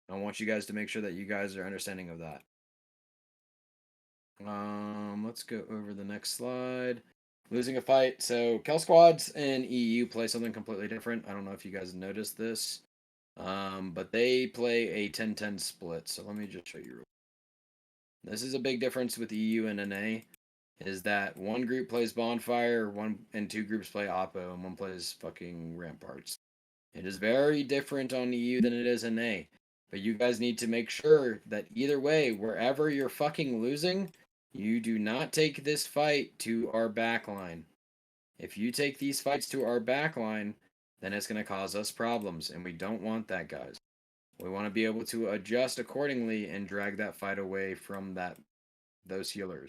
I want you guys to make sure that you guys are understanding of that. Let's go over the next slide. Losing a fight. So Kel squads in EU play something completely different. I don't know if you guys noticed this. But they play a 10-10 split. So let me just show you. This is a big difference with EU and NA. Is that one group plays Bonfire, and two groups play Oppo, and one plays fucking Ramparts. It is very different on EU than it is in A. But you guys need to make sure that either way, wherever you're fucking losing, you do not take this fight to our backline. If you take these fights to our backline, then it's going to cause us problems, and we don't want that, guys. We want to be able to adjust accordingly and drag that fight away from those healers.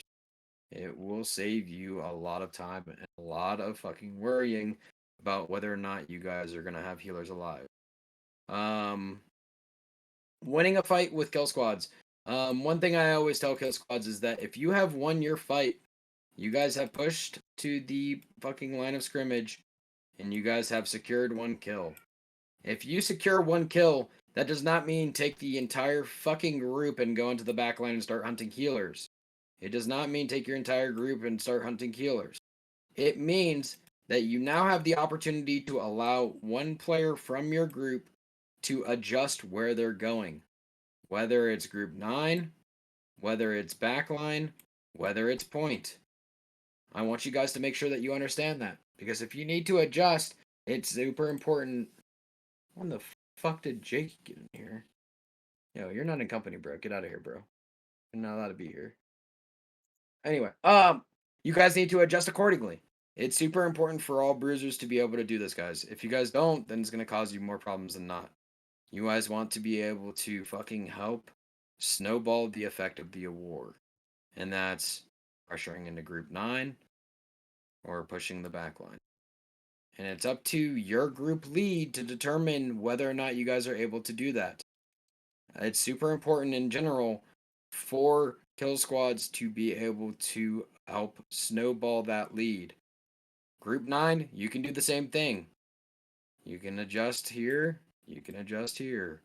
It will save you a lot of time and a lot of fucking worrying about whether or not you guys are going to have healers alive. Winning a fight with kill squads. One thing I always tell kill squads is that if you have won your fight, you guys have pushed to the fucking line of scrimmage and you guys have secured one kill. If you secure one kill, that does not mean take the entire fucking group and go into the back line and start hunting healers. It does not mean take your entire group and start hunting healers. It means that you now have the opportunity to allow one player from your group to adjust where they're going. Whether it's group 9, whether it's backline, whether it's point. I want you guys to make sure that you understand that. Because if you need to adjust, it's super important. When the fuck did Jake get in here? Yo, you're not in company, bro. Get out of here, bro. You're not allowed to be here. Anyway, you guys need to adjust accordingly. It's super important for all bruisers to be able to do this, guys. If you guys don't, then it's going to cause you more problems than not. You guys want to be able to fucking help snowball the effect of the award. And that's pressuring into group 9 or pushing the backline. And it's up to your group lead to determine whether or not you guys are able to do that. It's super important in general for kill squads to be able to help snowball that lead. Group 9, you can do the same thing. You can adjust here. You can adjust here.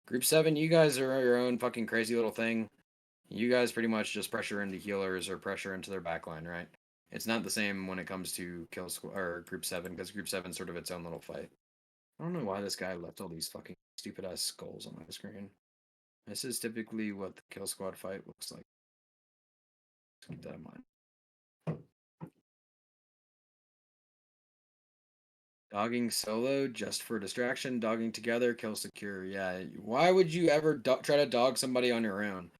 Group 7, you guys are your own fucking crazy little thing. You guys pretty much just pressure into healers or pressure into their backline, right? It's not the same when it comes to kill squad or Group 7 because Group 7 is sort of its own little fight. I don't know why this guy left all these fucking stupid ass skulls on my screen. This is typically what the kill squad fight looks like. Let's keep that in mind. Dogging solo just for distraction, dogging together, kill secure. Yeah, why would you ever try to dog somebody on your own?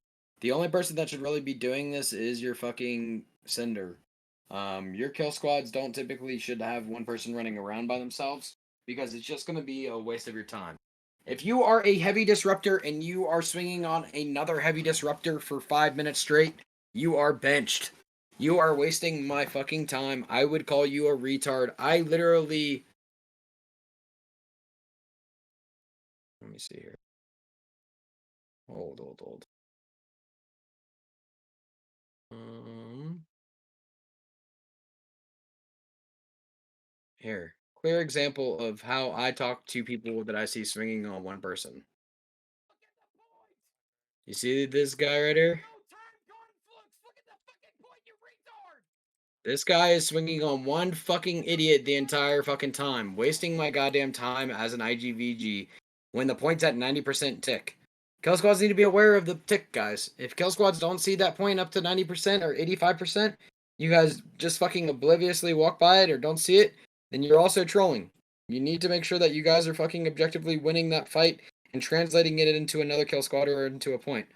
The only person that should really be doing this is your fucking sender. Your kill squads don't typically should have one person running around by themselves because it's just going to be a waste of your time. If you are a heavy disruptor and you are swinging on another heavy disruptor for 5 minutes straight, you are benched. You are wasting my fucking time. I would call you a retard. I literally... Let me see here. Hold. Here. Clear example of how I talk to people that I see swinging on one person. You see this guy right here? This guy is swinging on one fucking idiot the entire fucking time, wasting my goddamn time as an IGVG when the point's at 90% tick. Kill squads need to be aware of the tick, guys. If kill squads don't see that point up to 90% or 85%, you guys just fucking obliviously walk by it or don't see it, then you're also trolling. You need to make sure that you guys are fucking objectively winning that fight and translating it into another kill squad or into a point.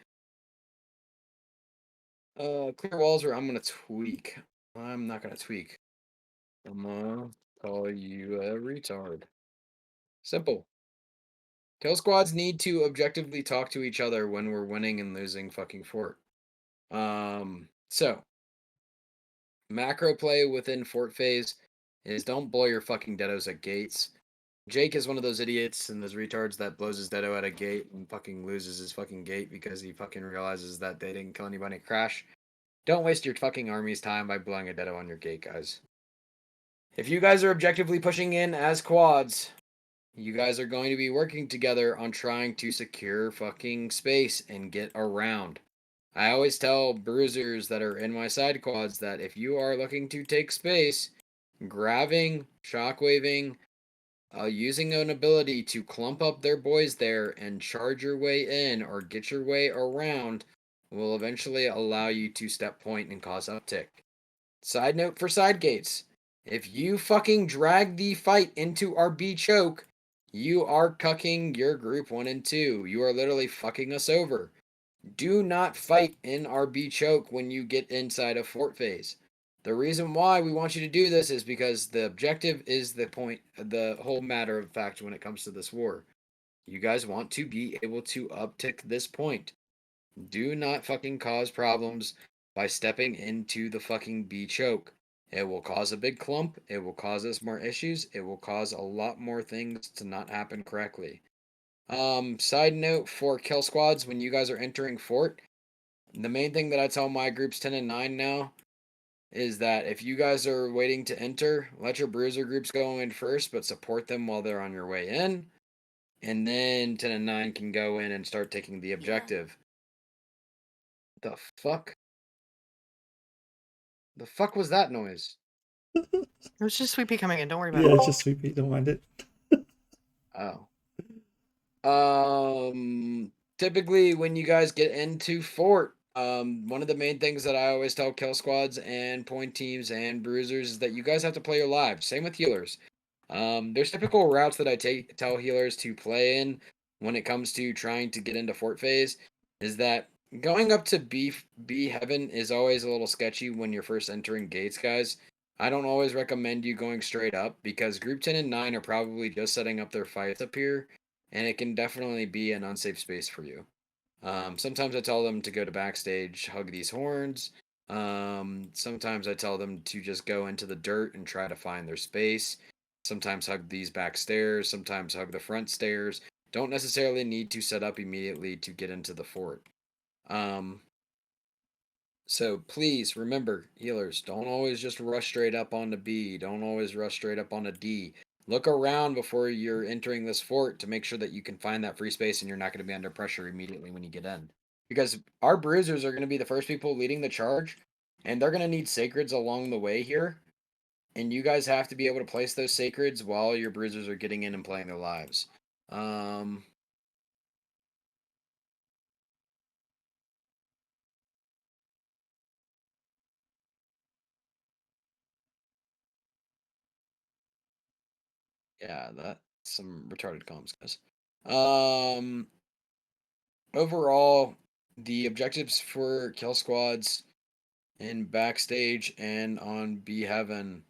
Clear walls, or I'm gonna tweak. I'm not gonna tweak. I'm gonna call you a retard. Simple. Kill squads need to objectively talk to each other when we're winning and losing fucking fort. So macro play within fort phase is don't blow your fucking deados at gates. Jake is one of those idiots and those retards that blows his deado at a gate and fucking loses his fucking gate because he fucking realizes that they didn't kill anybody at crash. Don't waste your fucking army's time by blowing a deado on your gate, guys. If you guys are objectively pushing in as quads, you guys are going to be working together on trying to secure fucking space and get around. I always tell bruisers that are in my side quads that if you are looking to take space, grabbing, shockwaving, using an ability to clump up their boys there and charge your way in or get your way around will eventually allow you to step point and cause uptick. Side note for side gates. If you fucking drag the fight into our B choke, you are cucking your group 1 and 2. You are literally fucking us over. Do not fight in our B choke when you get inside of fort phase. The reason why we want you to do this is because the objective is the point, the whole matter of fact when it comes to this war. You guys want to be able to uptick this point. Do not fucking cause problems by stepping into the fucking B choke. It will cause a big clump. It will cause us more issues. It will cause a lot more things to not happen correctly. Side note for kill squads, when you guys are entering fort, the main thing that I tell my groups 10 and 9 now is that if you guys are waiting to enter, let your bruiser groups go in first, but support them while they're on your way in. And then 10 and 9 can go in and start taking the objective. The fuck? The fuck was that noise? It was just Sweet Pea coming in. Don't worry about Yeah, it. it's just Sweet Pea. Don't mind it. Oh. Typically when you guys get into fort, one of the main things that I always tell kill squads and point teams and bruisers is that you guys have to play your lives. Same with healers. There's typical routes that I tell healers to play in when it comes to trying to get into fort phase. Is that going up to B heaven is always a little sketchy when you're first entering gates, guys. I don't always recommend you going straight up because group 10 and 9 are probably just setting up their fights up here, and it can definitely be an unsafe space for you. Sometimes I tell them to go to backstage, hug these horns. Sometimes I tell them to just go into the dirt and try to find their space. Sometimes hug these back stairs, sometimes hug the front stairs. Don't necessarily need to set up immediately to get into the fort. So please remember, healers, don't always just rush straight up onto B. Don't always rush straight up onto D. Look around before you're entering this fort to make sure that you can find that free space and you're not going to be under pressure immediately when you get in. Because our bruisers are going to be the first people leading the charge, and they're going to need sacreds along the way here. And you guys have to be able to place those sacreds while your bruisers are getting in and playing their lives. Yeah, that's some retarded comms, guys. Overall, the objectives for kill squads in backstage and on B Heaven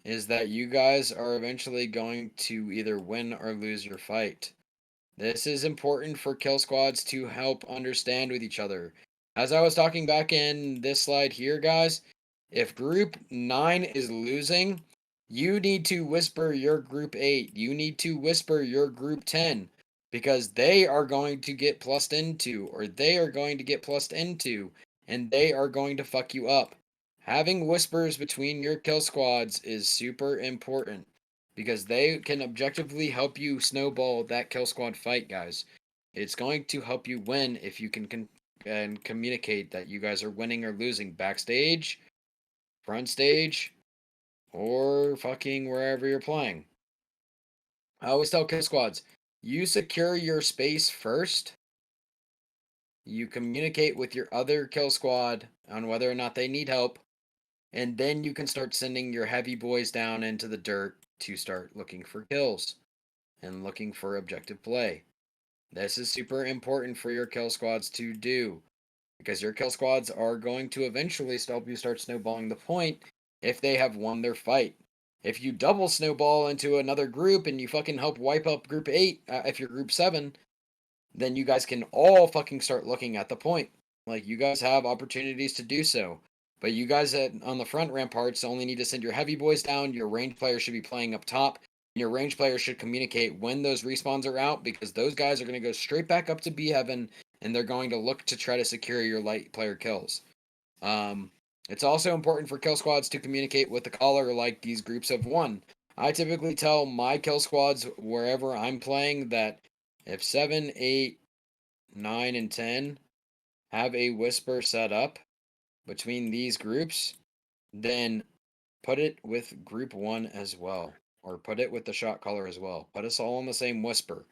is that you guys are eventually going to either win or lose your fight. This is important for kill squads to help understand with each other. As I was talking back in this slide here, guys, if group 9 is losing, you need to whisper your group 8. You need to whisper your group 10 because they are going to get plussed into, or they are going to get plussed into, and they are going to fuck you up. Having whispers between your kill squads is super important because they can objectively help you snowball that kill squad fight, guys. It's going to help you win if you can and communicate that you guys are winning or losing backstage, front stage, or fucking wherever you're playing. I always tell kill squads, you secure your space first. You communicate with your other kill squad on whether or not they need help, and then you can start sending your heavy boys down into the dirt to start looking for kills and looking for objective play. This is super important for your kill squads to do, because your kill squads are going to eventually help you start snowballing the point if they have won their fight. If you double snowball into another group and you fucking help wipe up group 8, if you're group 7, then you guys can all fucking start looking at the point. Like, you guys have opportunities to do so. But you guys on the front ramparts only need to send your heavy boys down. Your range players should be playing up top. Your range players should communicate when those respawns are out, because those guys are going to go straight back up to B Heaven, and they're going to look to try to secure your light player kills. It's also important for kill squads to communicate with the caller like these groups of 1. I typically tell my kill squads wherever I'm playing that if 7, 8, 9, and 10 have a whisper set up between these groups, then put it with group 1 as well, or put it with the shot caller as well. Put us all in the same whisper,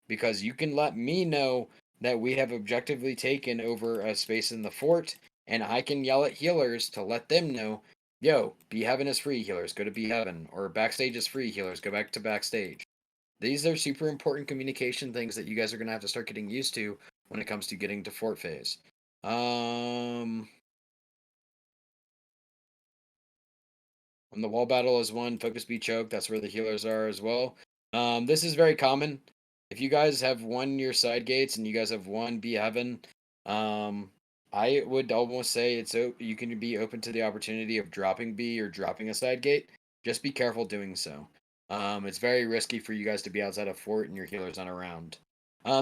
because you can let me know that we have objectively taken over a space in the fort, and I can yell at healers to let them know, yo, B Heaven is free, healers, go to B Heaven, or backstage is free, healers, go back to backstage. These are super important communication things that you guys are going to have to start getting used to when it comes to getting to fort phase. When the wall battle is won, focus be choked. That's where the healers are as well. This is very common. If you guys have won your side gates and you guys have won B Heaven, I would almost say you can be open to the opportunity of dropping B or dropping a side gate. Just be careful doing so. It's very risky for you guys to be outside of fort and your healers not around.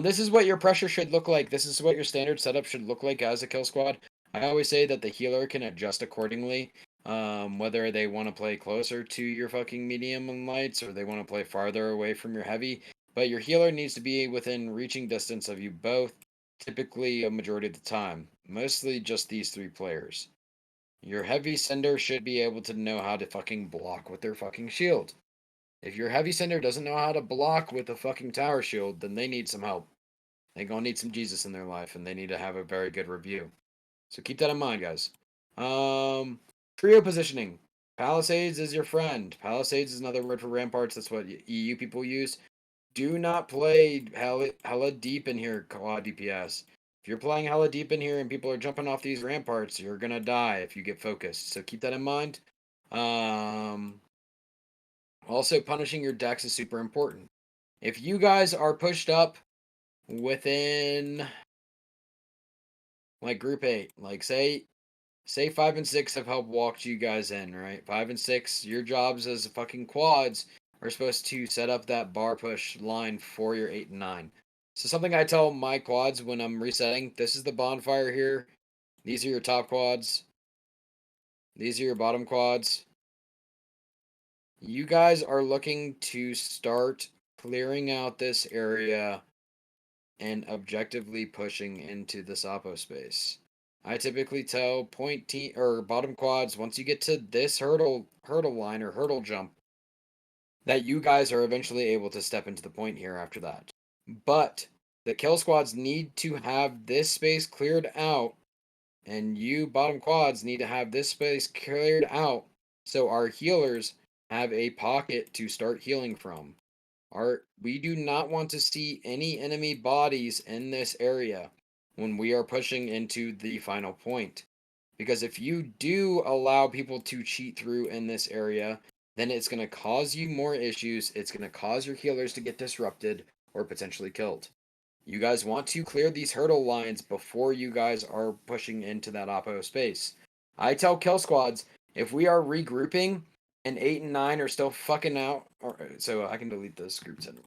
This is what your pressure should look like. This is what your standard setup should look like as a kill squad. I always say that the healer can adjust accordingly. Whether they want to play closer to your fucking medium and lights or they want to play farther away from your heavy. But your healer needs to be within reaching distance of you both, typically a majority of the time. Mostly just these 3 players. Your heavy sender should be able to know how to fucking block with their fucking shield. If your heavy sender doesn't know how to block with a fucking tower shield, then they need some help. They gonna need some Jesus in their life, and they need to have a very good review. So keep that in mind, guys. Trio positioning. Palisades is your friend. Palisades is another word for ramparts. That's what EU people use. Do not play hella deep in here, quad DPS. If you're playing hella deep in here and people are jumping off these ramparts, you're gonna die if you get focused. So keep that in mind. Also, punishing your decks is super important. If you guys are pushed up within like group 8, like say 5 and 6 have helped walk you guys in, right? 5 and 6, your jobs as fucking quads are supposed to set up that bar push line for your 8 and 9. So something I tell my quads when I'm resetting, this is the bonfire here. These are your top quads. These are your bottom quads. You guys are looking to start clearing out this area and objectively pushing into the Oppo space. I typically tell point team or bottom quads, once you get to this hurdle line or hurdle jump, that you guys are eventually able to step into the point here after that. But the kill squads need to have this space cleared out, and you bottom quads need to have this space cleared out so our healers have a pocket to start healing from. We do not want to see any enemy bodies in this area when we are pushing into the final point. Because if you do allow people to cheat through in this area, then it's going to cause you more issues. It's going to cause your healers to get disrupted or potentially killed. You guys want to clear these hurdle lines before you guys are pushing into that Oppo space. I tell kill squads, if we are regrouping and 8 and 9 are still fucking out, so I can delete this group center.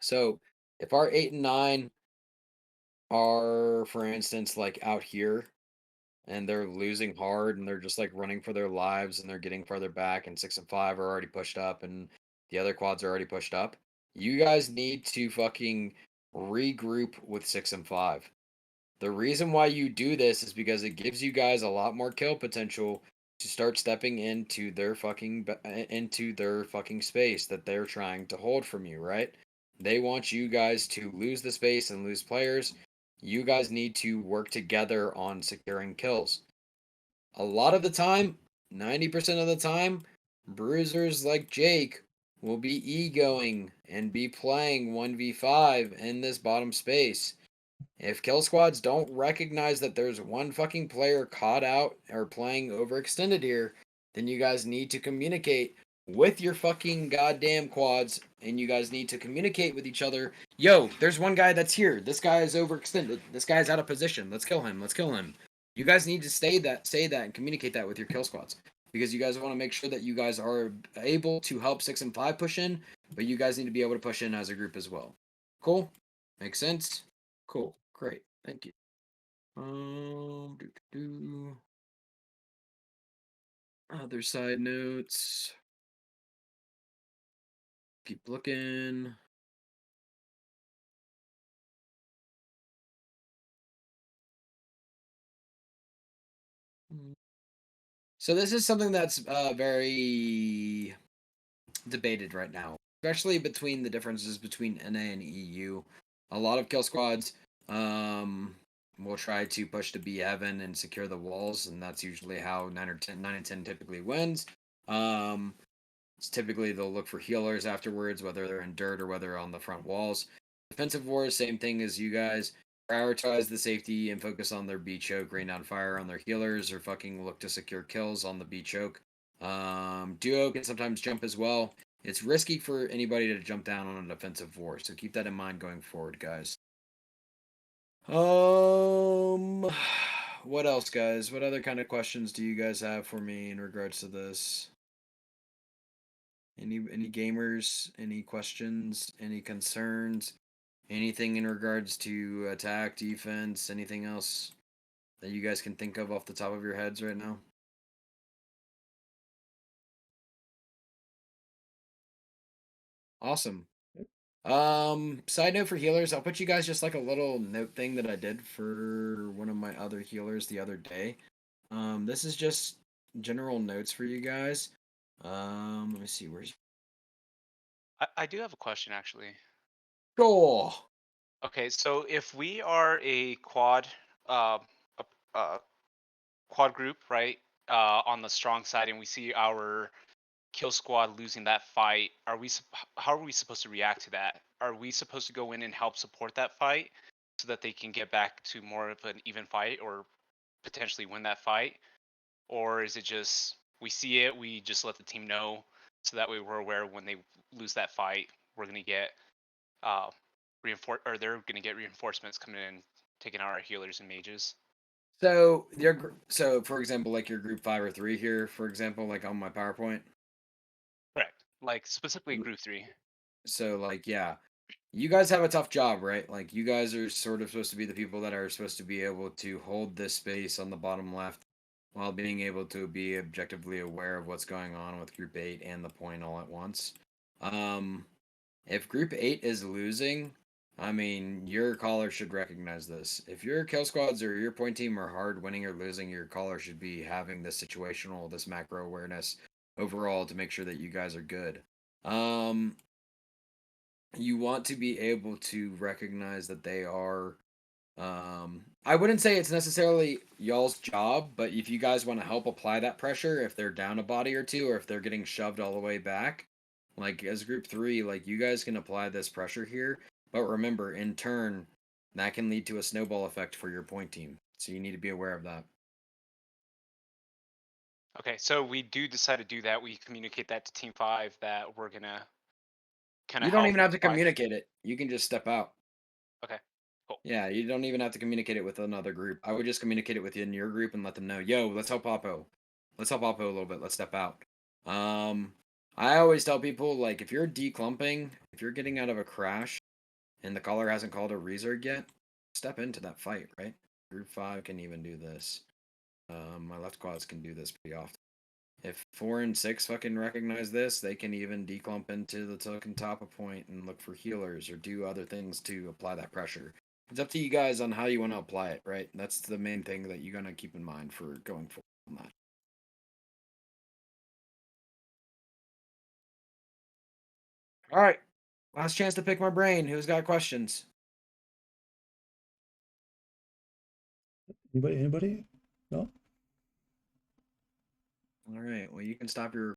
So if our 8 and 9 are, for instance, like out here and they're losing hard and they're just like running for their lives and they're getting farther back, and 6 and 5 are already pushed up and the other quads are already pushed up, you guys need to fucking regroup with 6 and 5. The reason why you do this is because it gives you guys a lot more kill potential to start stepping into their fucking space that they're trying to hold from you, right? They want you guys to lose the space and lose players. You guys need to work together on securing kills. A lot of the time, 90% of the time, bruisers like Jake will be egoing and be playing 1v5 in this bottom space. If kill squads don't recognize that there's one fucking player caught out or playing overextended here, then you guys need to communicate with your fucking goddamn quads, and you guys need to communicate with each other. Yo, there's one guy that's here. This guy is overextended. This guy's out of position. Let's kill him. Let's kill him. You guys need to say that and communicate that with your kill squads, because you guys want to make sure that you guys are able to help 6 and 5 push in, but you guys need to be able to push in as a group as well. Cool? Makes sense? Cool. Great. Thank you. Other side notes. Keep looking. So this is something that's very debated right now, especially between the differences between NA and EU. A lot of kill squads will try to push to B heaven and secure the walls, and that's usually how 9 and 10 typically wins. It's typically they'll look for healers afterwards, whether they're in dirt or whether on the front walls. Defensive wars, same thing as you guys. Prioritize the safety and focus on their B choke, rain down fire on their healers, or fucking look to secure kills on the B choke. Duo can sometimes jump as well. It's risky for anybody to jump down on a defensive war, so keep that in mind going forward, guys. What else, guys? What other kind of questions do you guys have for me in regards to this? Any gamers? Any questions? Any concerns? Anything in regards to attack, defense, anything else that you guys can think of off the top of your heads right now? Awesome. Side note for healers, I'll put you guys just like a little note thing that I did for one of my other healers the other day. This is just general notes for you guys. Let me see, where's I do have a question actually. Go. Okay, so if we are a quad, uh, quad group, right, on the strong side, and we see our kill squad losing that fight, how are we supposed to react to that? Are we supposed to go in and help support that fight so that they can get back to more of an even fight or potentially win that fight? Or is it just we see it, we just let the team know so that way we're aware when they lose that fight, we're gonna get or they're gonna get reinforcements coming in, taking out our healers and mages. So so for example, like your group 5 or 3 here, for example, like on my PowerPoint. Correct. Like specifically group 3. So like yeah, you guys have a tough job, right? Like you guys are sort of supposed to be the people that are supposed to be able to hold this space on the bottom left while being able to be objectively aware of what's going on with group 8 and the point all at once. If group 8 is losing, I mean, your caller should recognize this. If your kill squads or your point team are hard winning or losing, your caller should be having this situational, this macro awareness overall to make sure that you guys are good. You want to be able to recognize that they are I wouldn't say it's necessarily y'all's job, but if you guys want to help apply that pressure, if they're down a body or two or if they're getting shoved all the way back, like as group 3, like you guys can apply this pressure here, but remember in turn that can lead to a snowball effect for your point team, so you need to be aware of that. Okay, so we do decide to do that. We communicate that to Team 5 that we're gonna kind of You don't help even have to apply. communicate it, you can just step out. Okay, cool. Yeah, you don't even have to communicate it with another group. I would just communicate it within your group and let them know, yo, let's help Oppo. Let's help Oppo a little bit. Let's step out. I always tell people, like, if you're declumping, if you're getting out of a crash and the caller hasn't called a reserve yet, step into that fight, right? Group 5 can even do this. My left quads can do this pretty often. If 4 and 6 fucking recognize this, they can even declump into the token top of point and look for healers or do other things to apply that pressure. It's up to you guys on how you want to apply it, right? That's the main thing that you're gonna keep in mind for going forward on that. All right, last chance to pick my brain. Who's got questions? Anybody? No? All right, well, you can stop your